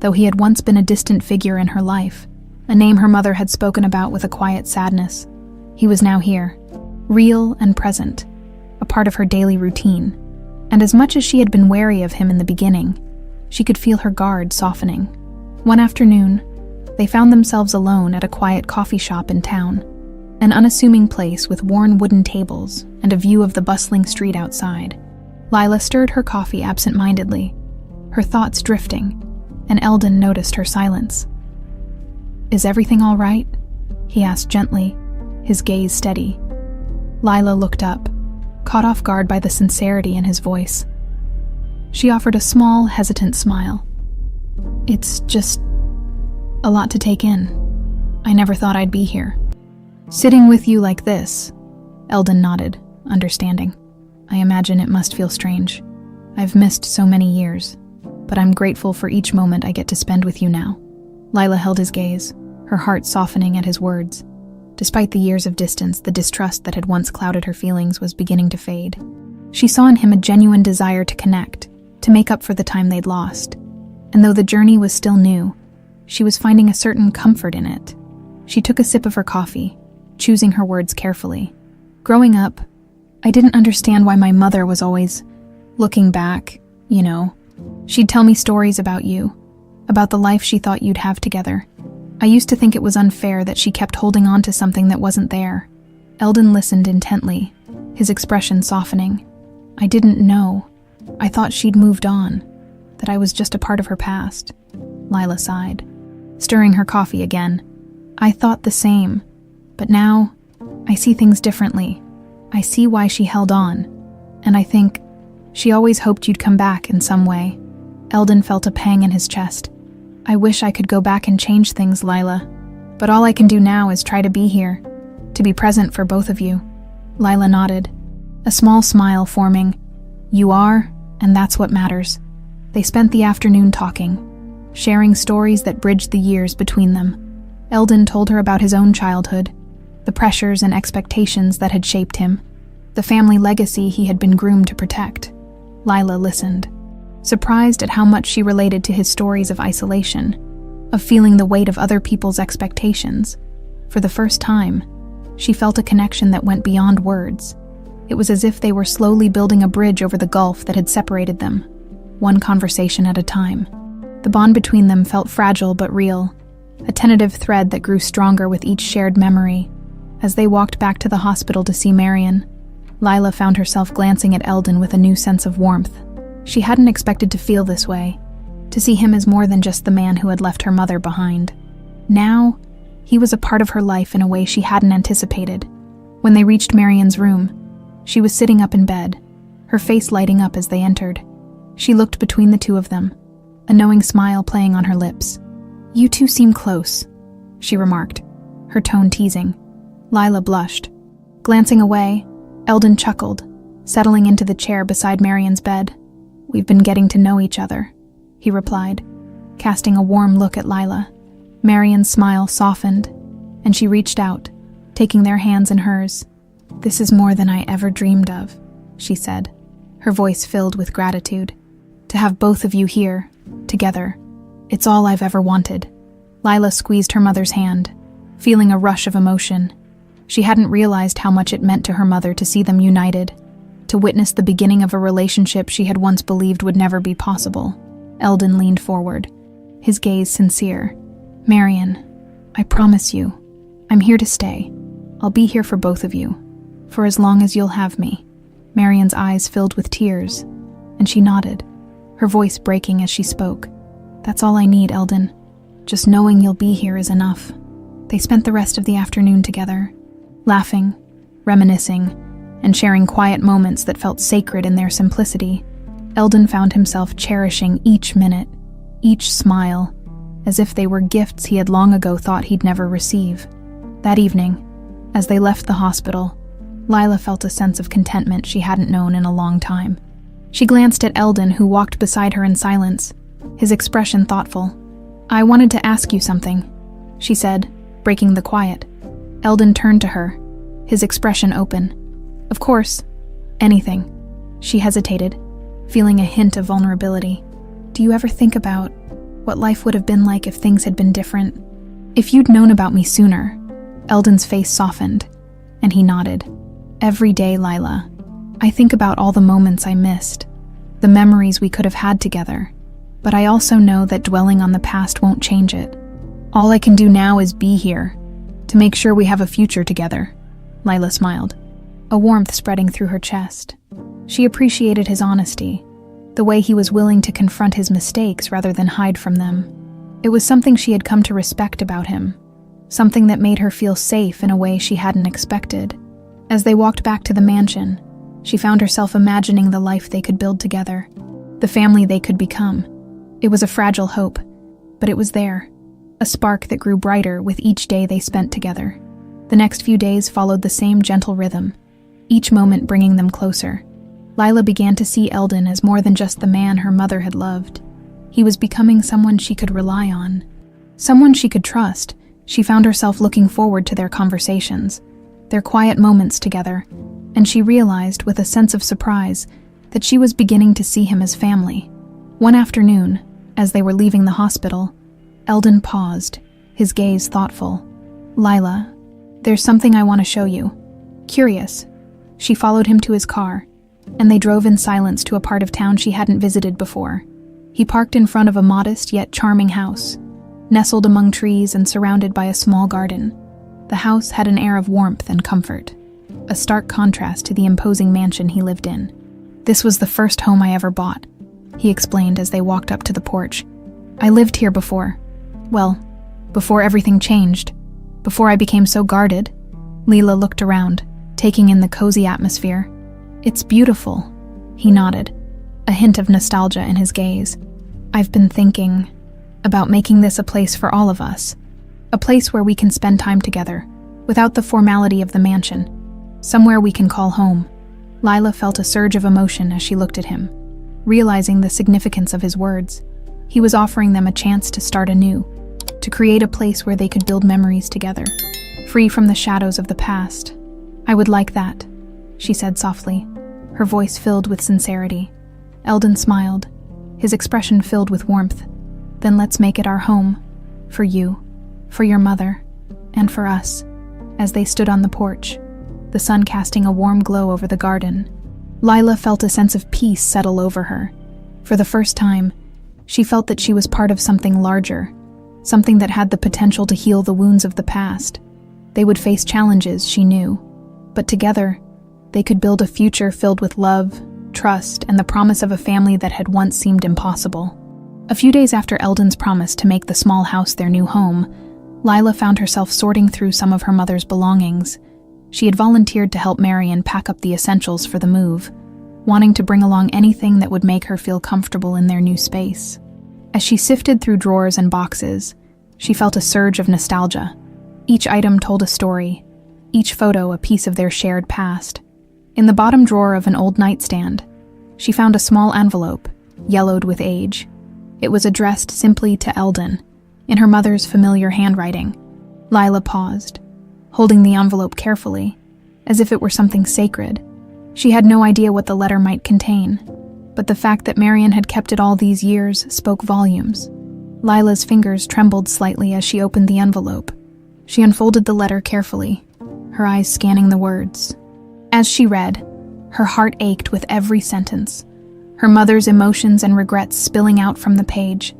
though he had once been a distant figure in her life, a name her mother had spoken about with a quiet sadness. He was now here, real and present, a part of her daily routine, and as much as she had been wary of him in the beginning, she could feel her guard softening. One afternoon, they found themselves alone at a quiet coffee shop in town, an unassuming place with worn wooden tables and a view of the bustling street outside. Lila stirred her coffee absent-mindedly, her thoughts drifting, and Eldon noticed her silence. "Is everything all right?" he asked gently, his gaze steady. Lila looked up, caught off guard by the sincerity in his voice. She offered a small, hesitant smile. "It's just a lot to take in. I never thought I'd be here." "Sitting with you like this," Eldon nodded, understanding. "I imagine it must feel strange. I've missed so many years, but I'm grateful for each moment I get to spend with you now." Lila held his gaze, her heart softening at his words. Despite the years of distance, the distrust that had once clouded her feelings was beginning to fade. She saw in him a genuine desire to connect, to make up for the time they'd lost. And though the journey was still new, she was finding a certain comfort in it. She took a sip of her coffee, choosing her words carefully. "Growing up, I didn't understand why my mother was always looking back, you know. She'd tell me stories about you, about the life she thought you'd have together. I used to think it was unfair that she kept holding on to something that wasn't there." Eldon listened intently, his expression softening. "I didn't know. I thought she'd moved on, that I was just a part of her past." Lila sighed, stirring her coffee again. "I thought the same, but now I see things differently. I see why she held on, and I think she always hoped you'd come back in some way." Eldon felt a pang in his chest. "I wish I could go back and change things, Lila, but all I can do now is try to be here, to be present for both of you." Lila nodded, a small smile forming. "You are, and that's what matters." They spent the afternoon talking, sharing stories that bridged the years between them. Eldon told her about his own childhood, the pressures and expectations that had shaped him, the family legacy he had been groomed to protect. Lila listened, surprised at how much she related to his stories of isolation, of feeling the weight of other people's expectations. For the first time, she felt a connection that went beyond words. It was as if they were slowly building a bridge over the gulf that had separated them, one conversation at a time. The bond between them felt fragile but real, a tentative thread that grew stronger with each shared memory. As they walked back to the hospital to see Marion, Lila found herself glancing at Eldon with a new sense of warmth. She hadn't expected to feel this way, to see him as more than just the man who had left her mother behind. Now, he was a part of her life in a way she hadn't anticipated. When they reached Marion's room, she was sitting up in bed, her face lighting up as they entered. She looked between the two of them, a knowing smile playing on her lips. "You two seem close," she remarked, her tone teasing. Lila blushed. Glancing away, Eldon chuckled, settling into the chair beside Marion's bed. "We've been getting to know each other," he replied, casting a warm look at Lila. Marion's smile softened, and she reached out, taking their hands in hers. "This is more than I ever dreamed of," she said, her voice filled with gratitude. "To have both of you here, together, it's all I've ever wanted." Lila squeezed her mother's hand, feeling a rush of emotion. She hadn't realized how much it meant to her mother to see them united, to witness the beginning of a relationship she had once believed would never be possible. Eldon leaned forward, his gaze sincere. "Marion, I promise you, I'm here to stay. I'll be here for both of you, for as long as you'll have me." Marion's eyes filled with tears, and she nodded, her voice breaking as she spoke. "That's all I need, Eldon. Just knowing you'll be here is enough." They spent the rest of the afternoon together, laughing, reminiscing, and sharing quiet moments that felt sacred in their simplicity. Eldon found himself cherishing each minute, each smile, as if they were gifts he had long ago thought he'd never receive. That evening, as they left the hospital, Lila felt a sense of contentment she hadn't known in a long time. She glanced at Eldon, who walked beside her in silence, his expression thoughtful. "I wanted to ask you something," she said, Breaking the quiet, Eldon turned to her, his expression open. "Of course, anything." She hesitated, feeling a hint of vulnerability. "Do you ever think about what life would have been like if things had been different? If you'd known about me sooner?" Eldon's face softened, and he nodded. "Every day, Lila. I think about all the moments I missed, the memories we could have had together. But I also know that dwelling on the past won't change it. All I can do now is be here, to make sure we have a future together." Lila smiled, a warmth spreading through her chest. She appreciated his honesty, the way he was willing to confront his mistakes rather than hide from them. It was something she had come to respect about him, something that made her feel safe in a way she hadn't expected. As they walked back to the mansion, she found herself imagining the life they could build together, the family they could become. It was a fragile hope, but it was there, a spark that grew brighter with each day they spent together. The next few days followed the same gentle rhythm, each moment bringing them closer. Lila began to see Eldon as more than just the man her mother had loved. He was becoming someone she could rely on, someone she could trust. She found herself looking forward to their conversations, their quiet moments together, and she realized with a sense of surprise that she was beginning to see him as family. One afternoon, as they were leaving the hospital, Eldon paused, his gaze thoughtful. "Lila, there's something I want to show you." Curious, she followed him to his car, and they drove in silence to a part of town she hadn't visited before. He parked in front of a modest yet charming house, nestled among trees and surrounded by a small garden. The house had an air of warmth and comfort, a stark contrast to the imposing mansion he lived in. "This was the first home I ever bought," he explained as they walked up to the porch. "I lived here before. Well, before everything changed, before I became so guarded." Lila looked around, taking in the cozy atmosphere. "It's beautiful," he nodded, a hint of nostalgia in his gaze. "I've been thinking about making this a place for all of us, a place where we can spend time together, without the formality of the mansion, somewhere we can call home." Lila felt a surge of emotion as she looked at him, realizing the significance of his words. He was offering them a chance to start anew, to create a place where they could build memories together, free from the shadows of the past. "I would like that," she said softly, her voice filled with sincerity. Eldon smiled, his expression filled with warmth. "Then let's make it our home, for you, for your mother, and for us." As they stood on the porch, the sun casting a warm glow over the garden, Lila felt a sense of peace settle over her. For the first time, she felt that she was part of something larger, something that had the potential to heal the wounds of the past. They would face challenges, she knew, but together, they could build a future filled with love, trust, and the promise of a family that had once seemed impossible. A few days after Eldon's promise to make the small house their new home, Lila found herself sorting through some of her mother's belongings. She had volunteered to help Marion pack up the essentials for the move, wanting to bring along anything that would make her feel comfortable in their new space. As she sifted through drawers and boxes, she felt a surge of nostalgia. Each item told a story, each photo a piece of their shared past. In the bottom drawer of an old nightstand, she found a small envelope, yellowed with age. It was addressed simply to Eldon, in her mother's familiar handwriting. Lila paused, holding the envelope carefully, as if it were something sacred. She had no idea what the letter might contain, but the fact that Marion had kept it all these years spoke volumes. Lila's fingers trembled slightly as she opened the envelope. She unfolded the letter carefully, her eyes scanning the words. As she read, her heart ached with every sentence, her mother's emotions and regrets spilling out from the page.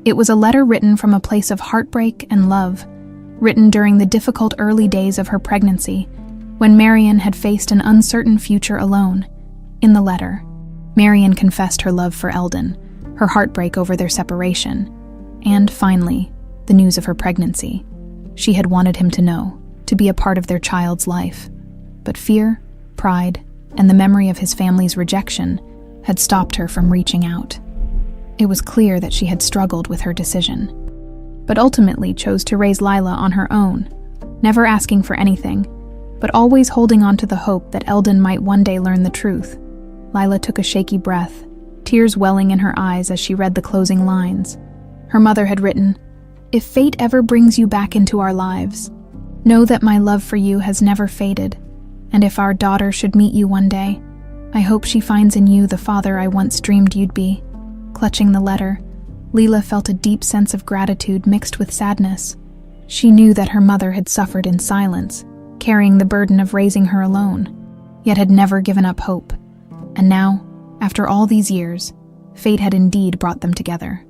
It was a letter written from a place of heartbreak and love, written during the difficult early days of her pregnancy, when Marion had faced an uncertain future alone. In the letter, Marion confessed her love for Eldon, her heartbreak over their separation, and finally, the news of her pregnancy. She had wanted him to know, to be a part of their child's life. But fear, pride, and the memory of his family's rejection had stopped her from reaching out. It was clear that she had struggled with her decision, but ultimately chose to raise Lila on her own, never asking for anything, but always holding on to the hope that Eldon might one day learn the truth. Lila took a shaky breath, tears welling in her eyes as she read the closing lines. Her mother had written, If fate ever brings you back into our lives, know that my love for you has never faded, and if our daughter should meet you one day, I hope she finds in you the father I once dreamed you'd be." Clutching the letter, Leela felt a deep sense of gratitude mixed with sadness. She knew that her mother had suffered in silence, carrying the burden of raising her alone, yet had never given up hope. And now, after all these years, fate had indeed brought them together.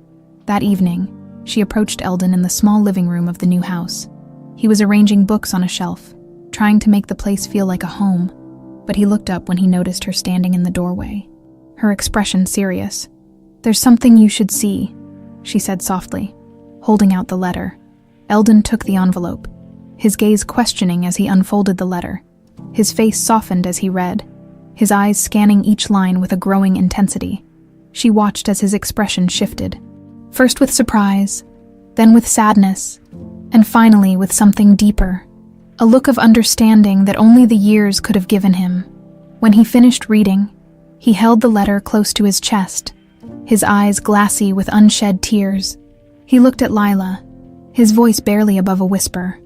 That evening, she approached Eldon in the small living room of the new house. He was arranging books on a shelf, trying to make the place feel like a home, but he looked up when he noticed her standing in the doorway, her expression serious. "There's something you should see," she said softly, holding out the letter. Eldon took the envelope, his gaze questioning as he unfolded the letter. His face softened as he read, his eyes scanning each line with a growing intensity. She watched as his expression shifted, first with surprise, then with sadness, and finally with something deeper, a look of understanding that only the years could have given him. When he finished reading, he held the letter close to his chest, his eyes glassy with unshed tears. He looked at Lila, his voice barely above a whisper.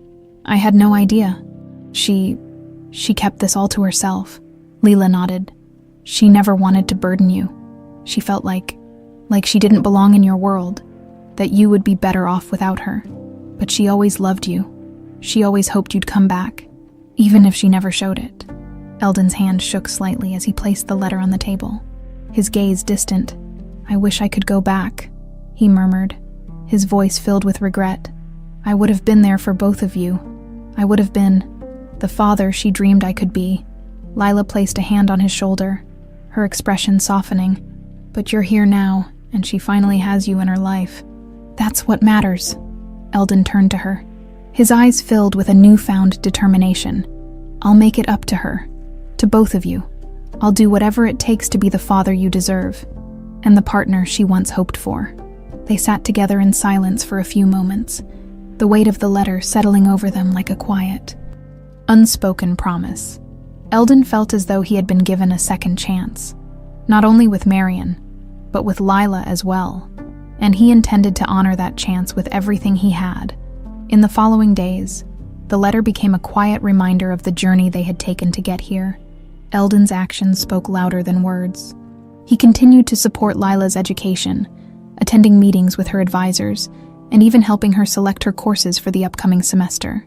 "I had no idea. She kept this all to herself." Leela nodded. "She never wanted to burden you. She felt like she didn't belong in your world, that you would be better off without her. But she always loved you. She always hoped you'd come back, even if she never showed it." Eldon's hand shook slightly as he placed the letter on the table, his gaze distant. "I wish I could go back," he murmured, his voice filled with regret. "I would have been there for both of you. I would have been the father she dreamed I could be." Lila placed a hand on his shoulder, her expression softening. "But you're here now, and she finally has you in her life. That's what matters." Eldon turned to her, his eyes filled with a newfound determination. "I'll make it up to her, to both of you. I'll do whatever it takes to be the father you deserve, and the partner she once hoped for." They sat together in silence for a few moments, the weight of the letter settling over them like a quiet, unspoken promise. Eldon felt as though he had been given a second chance, not only with Marion, but with Lila as well, and he intended to honor that chance with everything he had. In the following days, the letter became a quiet reminder of the journey they had taken to get here. Eldon's actions spoke louder than words. He continued to support Lila's education, attending meetings with her advisors, and even helping her select her courses for the upcoming semester.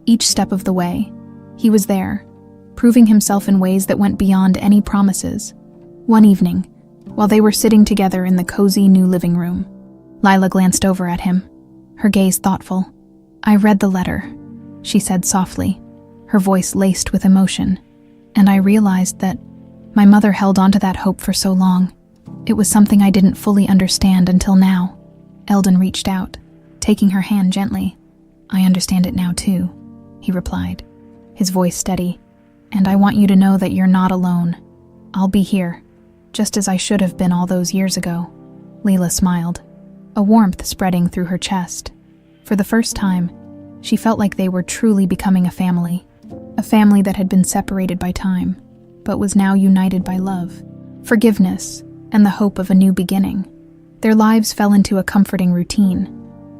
Each step of the way, he was there, proving himself in ways that went beyond any promises. One evening, while they were sitting together in the cozy new living room, Lila glanced over at him, her gaze thoughtful. "I read the letter," she said softly, her voice laced with emotion, "and I realized that my mother held onto that hope for so long. It was something I didn't fully understand until now." Eldon reached out, taking her hand gently. "I understand it now too," he replied, his voice steady. "And I want you to know that you're not alone. I'll be here, just as I should have been all those years ago." Leela smiled, a warmth spreading through her chest. For the first time, she felt like they were truly becoming a family that had been separated by time, but was now united by love, forgiveness, and the hope of a new beginning. Their lives fell into a comforting routine,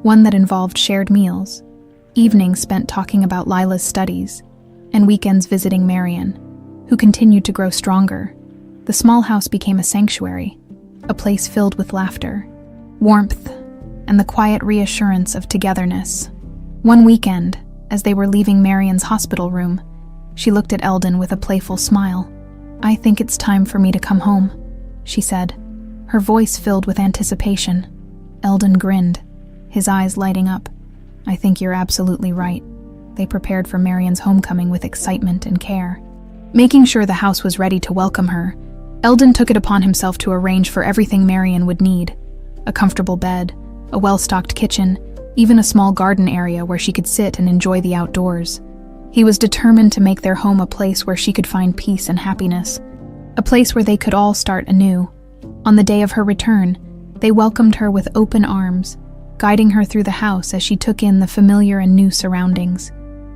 one that involved shared meals, evenings spent talking about Lila's studies, and weekends visiting Marion, who continued to grow stronger. The small house became a sanctuary, a place filled with laughter, warmth, and the quiet reassurance of togetherness. One weekend, as they were leaving Marion's hospital room, she looked at Eldon with a playful smile. "I think it's time for me to come home," she said, her voice filled with anticipation. Eldon grinned, his eyes lighting up. "I think you're absolutely right." They prepared for Marion's homecoming with excitement and care. Making sure the house was ready to welcome her, Eldon took it upon himself to arrange for everything Marion would need: a comfortable bed, a well-stocked kitchen, even a small garden area where she could sit and enjoy the outdoors. He was determined to make their home a place where she could find peace and happiness, a place where they could all start anew. On the day of her return, they welcomed her with open arms, guiding her through the house as she took in the familiar and new surroundings.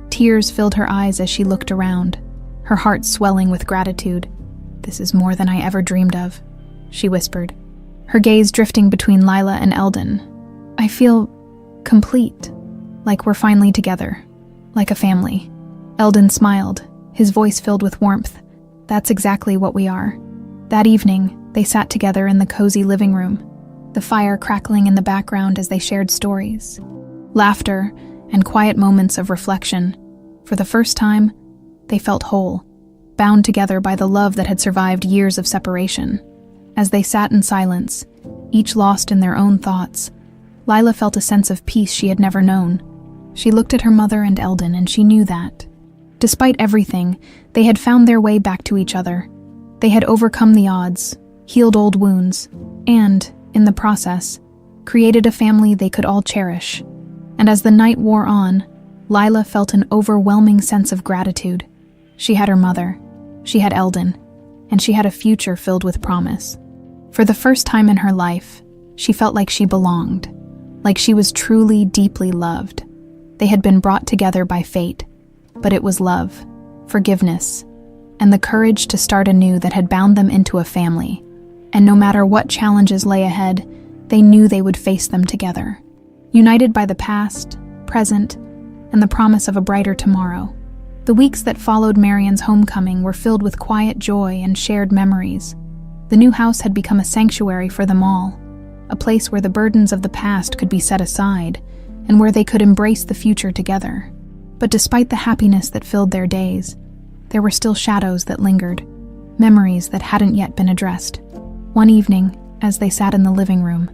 Tears filled her eyes as she looked around, her heart swelling with gratitude. "This is more than I ever dreamed of," she whispered, her gaze drifting between Lila and Eldon. I feel Complete. Like we're finally together. Like a family. Eldon smiled, his voice filled with warmth. That's exactly what we are. That evening, they sat together in the cozy living room, the fire crackling in the background as they shared stories, laughter, and quiet moments of reflection. For the first time, they felt whole, bound together by the love that had survived years of separation. As they sat in silence, each lost in their own thoughts, Lila felt a sense of peace she had never known. She looked at her mother and Eldon, and she knew that, despite everything, they had found their way back to each other. They had overcome the odds, healed old wounds, and, in the process, created a family they could all cherish. And as the night wore on, Lila felt an overwhelming sense of gratitude. She had her mother, she had Eldon, and she had a future filled with promise. For the first time in her life, she felt like she belonged, like she was truly, deeply loved. They had been brought together by fate, but it was love, forgiveness, and the courage to start anew that had bound them into a family. And no matter what challenges lay ahead, they knew they would face them together, united by the past, present, and the promise of a brighter tomorrow. The weeks that followed Marion's homecoming were filled with quiet joy and shared memories. The new house had become a sanctuary for them all, a place where the burdens of the past could be set aside, and where they could embrace the future together. But despite the happiness that filled their days, there were still shadows that lingered, memories that hadn't yet been addressed. One evening, as they sat in the living room,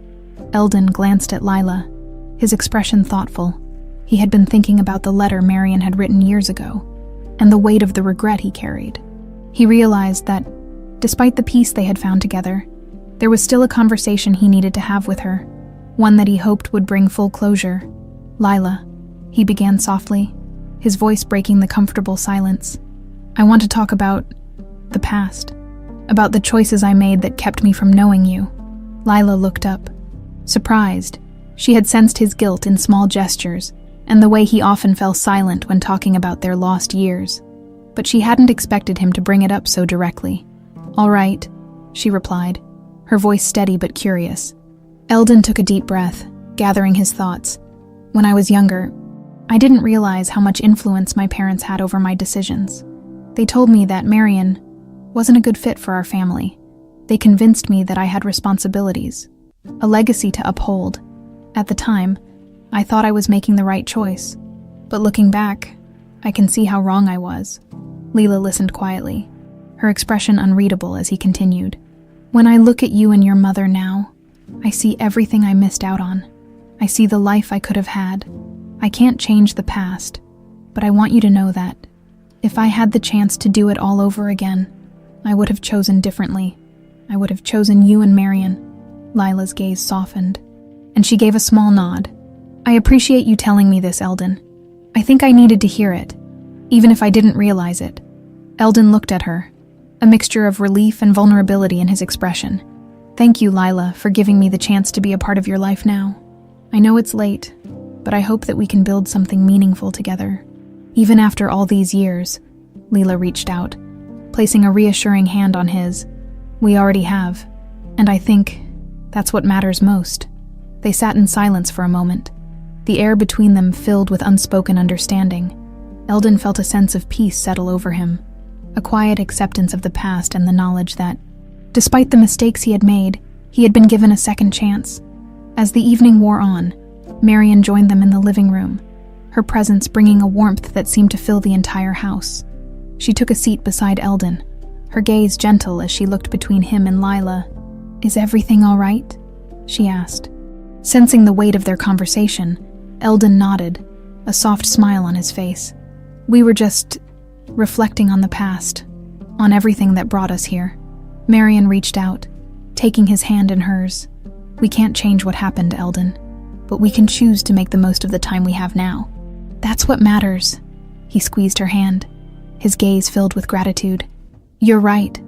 Eldon glanced at Lila, his expression thoughtful. He had been thinking about the letter Marion had written years ago, and the weight of the regret he carried. He realized that, despite the peace they had found together, there was still a conversation he needed to have with her, one that he hoped would bring full closure. "Lila," he began softly, his voice breaking the comfortable silence. "I want to talk about the past, about the choices I made that kept me from knowing you." Lila looked up, surprised. She had sensed his guilt in small gestures, and the way he often fell silent when talking about their lost years. But she hadn't expected him to bring it up so directly. "All right," she replied, her voice steady but curious. Eldon took a deep breath, gathering his thoughts. "When I was younger, I didn't realize how much influence my parents had over my decisions. They told me that Marion wasn't a good fit for our family. They convinced me that I had responsibilities, a legacy to uphold. At the time, I thought I was making the right choice. But looking back, I can see how wrong I was." Lila listened quietly, her expression unreadable as he continued. "When I look at you and your mother now, I see everything I missed out on. I see the life I could have had. I can't change the past, but I want you to know that if I had the chance to do it all over again, I would have chosen differently. I would have chosen you and Marion." Lila's gaze softened, and she gave a small nod. "I appreciate you telling me this, Eldon. I think I needed to hear it, even if I didn't realize it." Eldon looked at her, a mixture of relief and vulnerability in his expression. "Thank you, Lila, for giving me the chance to be a part of your life now. I know it's late, but I hope that we can build something meaningful together." Even after all these years, Lila reached out, placing a reassuring hand on his. "We already have, and I think that's what matters most." They sat in silence for a moment, the air between them filled with unspoken understanding. Eldon felt a sense of peace settle over him, a quiet acceptance of the past and the knowledge that, despite the mistakes he had made, he had been given a second chance. As the evening wore on, Marion joined them in the living room, her presence bringing a warmth that seemed to fill the entire house. She took a seat beside Eldon, her gaze gentle as she looked between him and Lila. "Is everything all right?" she asked. Sensing the weight of their conversation, Eldon nodded, a soft smile on his face. "We were just reflecting on the past, on everything that brought us here." Marion reached out, taking his hand in hers. "We can't change what happened, Eldon, but we can choose to make the most of the time we have now. That's what matters." He squeezed her hand, his gaze filled with gratitude. "You're right.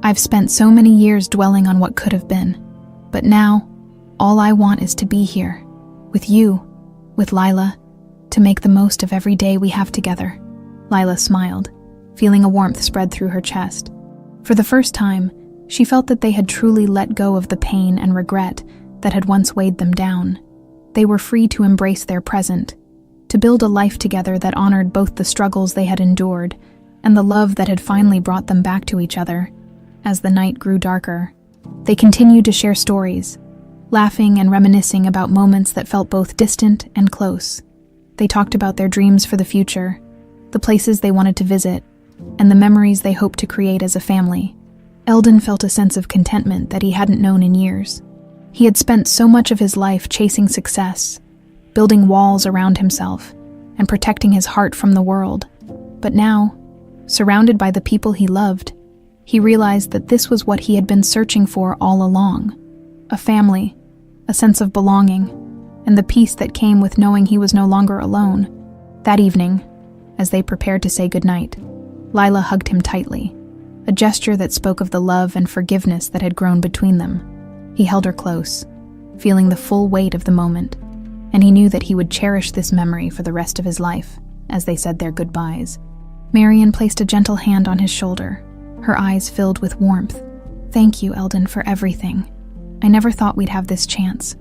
I've spent so many years dwelling on what could have been, but now, all I want is to be here, with you, with Lila, to make the most of every day we have together." Lila smiled, feeling a warmth spread through her chest. For the first time, she felt that they had truly let go of the pain and regret that had once weighed them down. They were free to embrace their present, to build a life together that honored both the struggles they had endured and the love that had finally brought them back to each other. As the night grew darker, they continued to share stories, laughing and reminiscing about moments that felt both distant and close. They talked about their dreams for the future, the places they wanted to visit, and the memories they hoped to create as a family. Eldon felt a sense of contentment that he hadn't known in years. He had spent so much of his life chasing success, building walls around himself, and protecting his heart from the world. But now, surrounded by the people he loved, he realized that this was what he had been searching for all along: a family, a sense of belonging, and the peace that came with knowing he was no longer alone. That evening, as they prepared to say goodnight, Lila hugged him tightly, a gesture that spoke of the love and forgiveness that had grown between them. He held her close, feeling the full weight of the moment, and he knew that he would cherish this memory for the rest of his life as they said their goodbyes. Marian placed a gentle hand on his shoulder, her eyes filled with warmth. "Thank you, Eldon, for everything. I never thought we'd have this chance,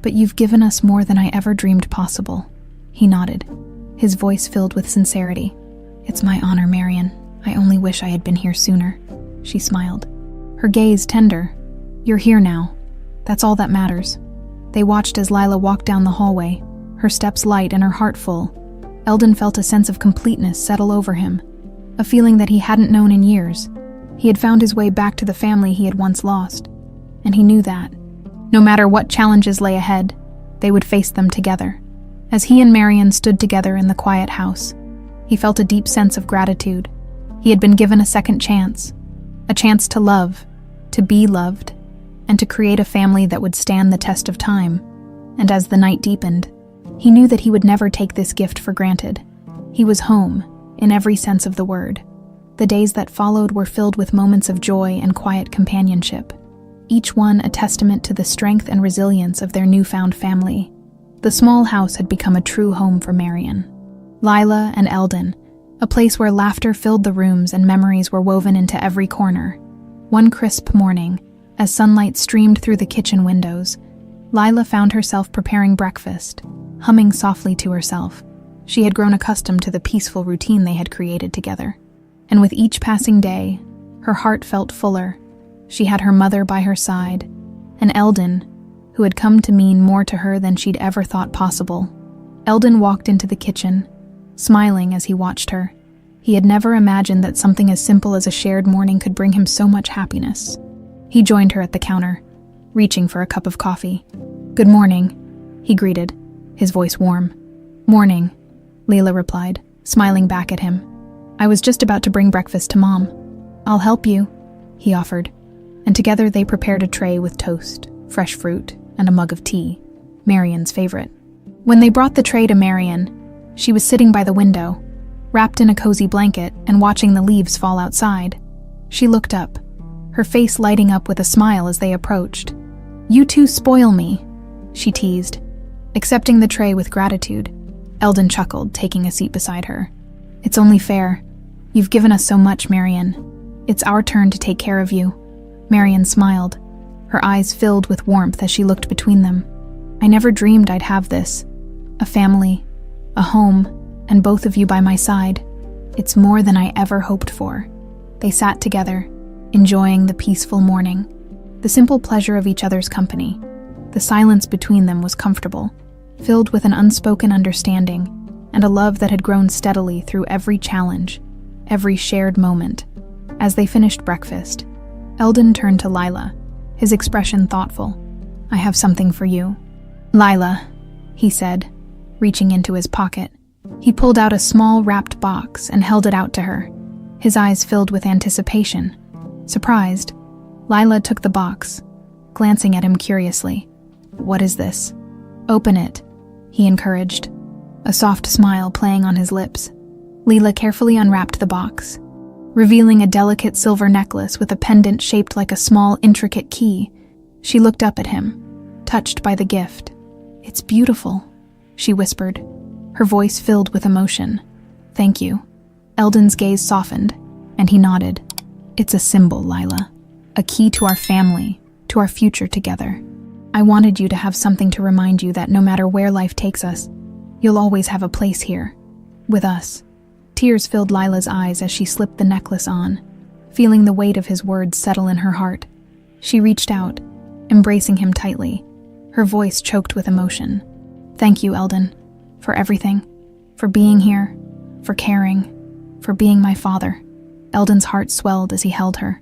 but you've given us more than I ever dreamed possible." He nodded, his voice filled with sincerity. "It's my honor, Marian. I only wish I had been here sooner." She smiled, her gaze tender. "You're here now. That's all that matters." They watched as Lila walked down the hallway, her steps light and her heart full. Eldon felt a sense of completeness settle over him, a feeling that he hadn't known in years. He had found his way back to the family he had once lost, and he knew that, no matter what challenges lay ahead, they would face them together. As he and Marian stood together in the quiet house, he felt a deep sense of gratitude. He had been given a second chance, a chance to love, to be loved, and to create a family that would stand the test of time. And as the night deepened, he knew that he would never take this gift for granted. He was home, in every sense of the word. The days that followed were filled with moments of joy and quiet companionship, each one a testament to the strength and resilience of their newfound family. The small house had become a true home for Marian, Lila, and Eldon, a place where laughter filled the rooms and memories were woven into every corner. One crisp morning, as sunlight streamed through the kitchen windows, Lila found herself preparing breakfast, humming softly to herself. She had grown accustomed to the peaceful routine they had created together, and with each passing day, her heart felt fuller. She had her mother by her side, and Eldon, who had come to mean more to her than she'd ever thought possible. Eldon walked into the kitchen, smiling as he watched her. He had never imagined that something as simple as a shared morning could bring him so much happiness. He joined her at the counter, reaching for a cup of coffee. "Good morning," he greeted, his voice warm. "Morning," Leila replied, smiling back at him. "I was just about to bring breakfast to Mom." "I'll help you," he offered, and together they prepared a tray with toast, fresh fruit, and a mug of tea, Marian's favorite. When they brought the tray to Marian, she was sitting by the window, wrapped in a cozy blanket and watching the leaves fall outside. She looked up, her face lighting up with a smile as they approached. "You two spoil me," she teased, accepting the tray with gratitude. Eldon chuckled, taking a seat beside her. "It's only fair. You've given us so much, Marian. It's our turn to take care of you." Marian smiled, her eyes filled with warmth as she looked between them. "I never dreamed I'd have this. A family, a home, and both of you by my side. It's more than I ever hoped for." They sat together, enjoying the peaceful morning, the simple pleasure of each other's company. The silence between them was comfortable, filled with an unspoken understanding and a love that had grown steadily through every challenge, every shared moment. As they finished breakfast, Eldon turned to Lila, his expression thoughtful. "I have something for you." "Lila," he said, reaching into his pocket. He pulled out a small wrapped box and held it out to her, his eyes filled with anticipation. Surprised, Lila took the box, glancing at him curiously. "What is this?" "Open it," he encouraged, a soft smile playing on his lips. Lila carefully unwrapped the box, revealing a delicate silver necklace with a pendant shaped like a small, intricate key. She looked up at him, touched by the gift. "It's beautiful," she whispered, her voice filled with emotion. "Thank you." Eldon's gaze softened, and he nodded. "It's a symbol, Lila. A key to our family, to our future together." I wanted you to have something to remind you that no matter where life takes us, you'll always have a place here, with us." Tears filled Lila's eyes as she slipped the necklace on, feeling the weight of his words settle in her heart. She reached out, embracing him tightly, her voice choked with emotion. "Thank you, Eldon, for everything, for being here, for caring, for being my father." Eldon's heart swelled as he held her,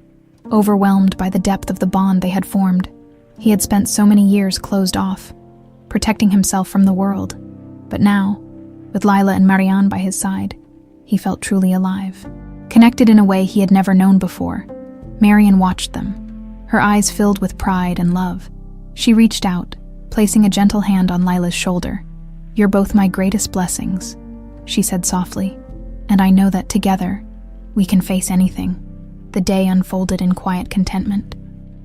overwhelmed by the depth of the bond they had formed. He had spent so many years closed off, protecting himself from the world. But now, with Lila and Marianne by his side, he felt truly alive. Connected in a way he had never known before, Marianne watched them, her eyes filled with pride and love. She reached out, placing a gentle hand on Lila's shoulder. "You're both my greatest blessings," she said softly, "and I know that together, we can face anything." The day unfolded in quiet contentment.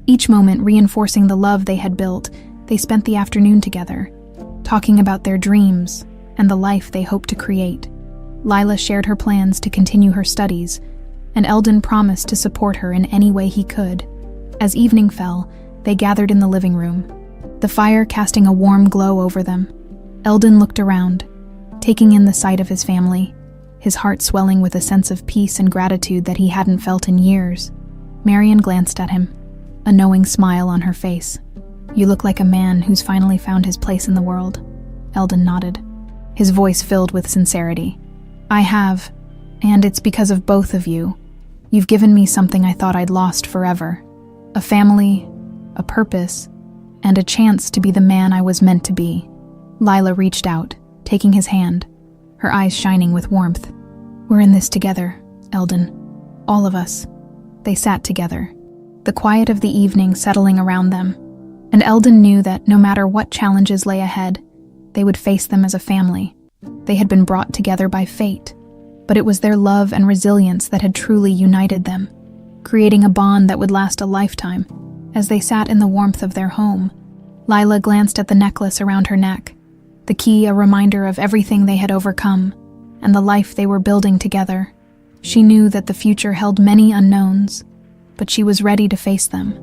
Each moment reinforcing the love they had built, they spent the afternoon together, talking about their dreams and the life they hoped to create. Lila shared her plans to continue her studies, and Eldon promised to support her in any way he could. As evening fell, they gathered in the living room, the fire casting a warm glow over them. Eldon looked around, taking in the sight of his family, his heart swelling with a sense of peace and gratitude that he hadn't felt in years. Marianne glanced at him, a knowing smile on her face. "You look like a man who's finally found his place in the world." Eldon nodded, his voice filled with sincerity. "I have, and it's because of both of you. You've given me something I thought I'd lost forever. A family, a purpose, and a chance to be the man I was meant to be." Lila reached out, taking his hand, her eyes shining with warmth. "We're in this together, Eldon. All of us." They sat together, the quiet of the evening settling around them, and Eldon knew that no matter what challenges lay ahead, they would face them as a family. They had been brought together by fate, but it was their love and resilience that had truly united them, creating a bond that would last a lifetime. As they sat in the warmth of their home, Lila glanced at the necklace around her neck, the key a reminder of everything they had overcome and the life they were building together. She knew that the future held many unknowns, but she was ready to face them,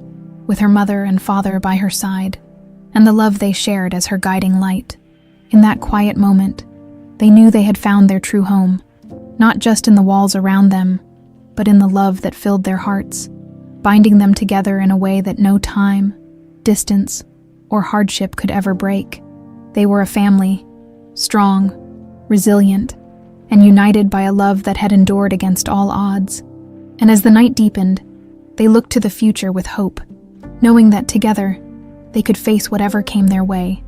with her mother and father by her side, and the love they shared as her guiding light. In that quiet moment, they knew they had found their true home, not just in the walls around them, but in the love that filled their hearts, binding them together in a way that no time, distance, or hardship could ever break. They were a family, strong, resilient, and united by a love that had endured against all odds. And as the night deepened, they looked to the future with hope, knowing that together, they could face whatever came their way.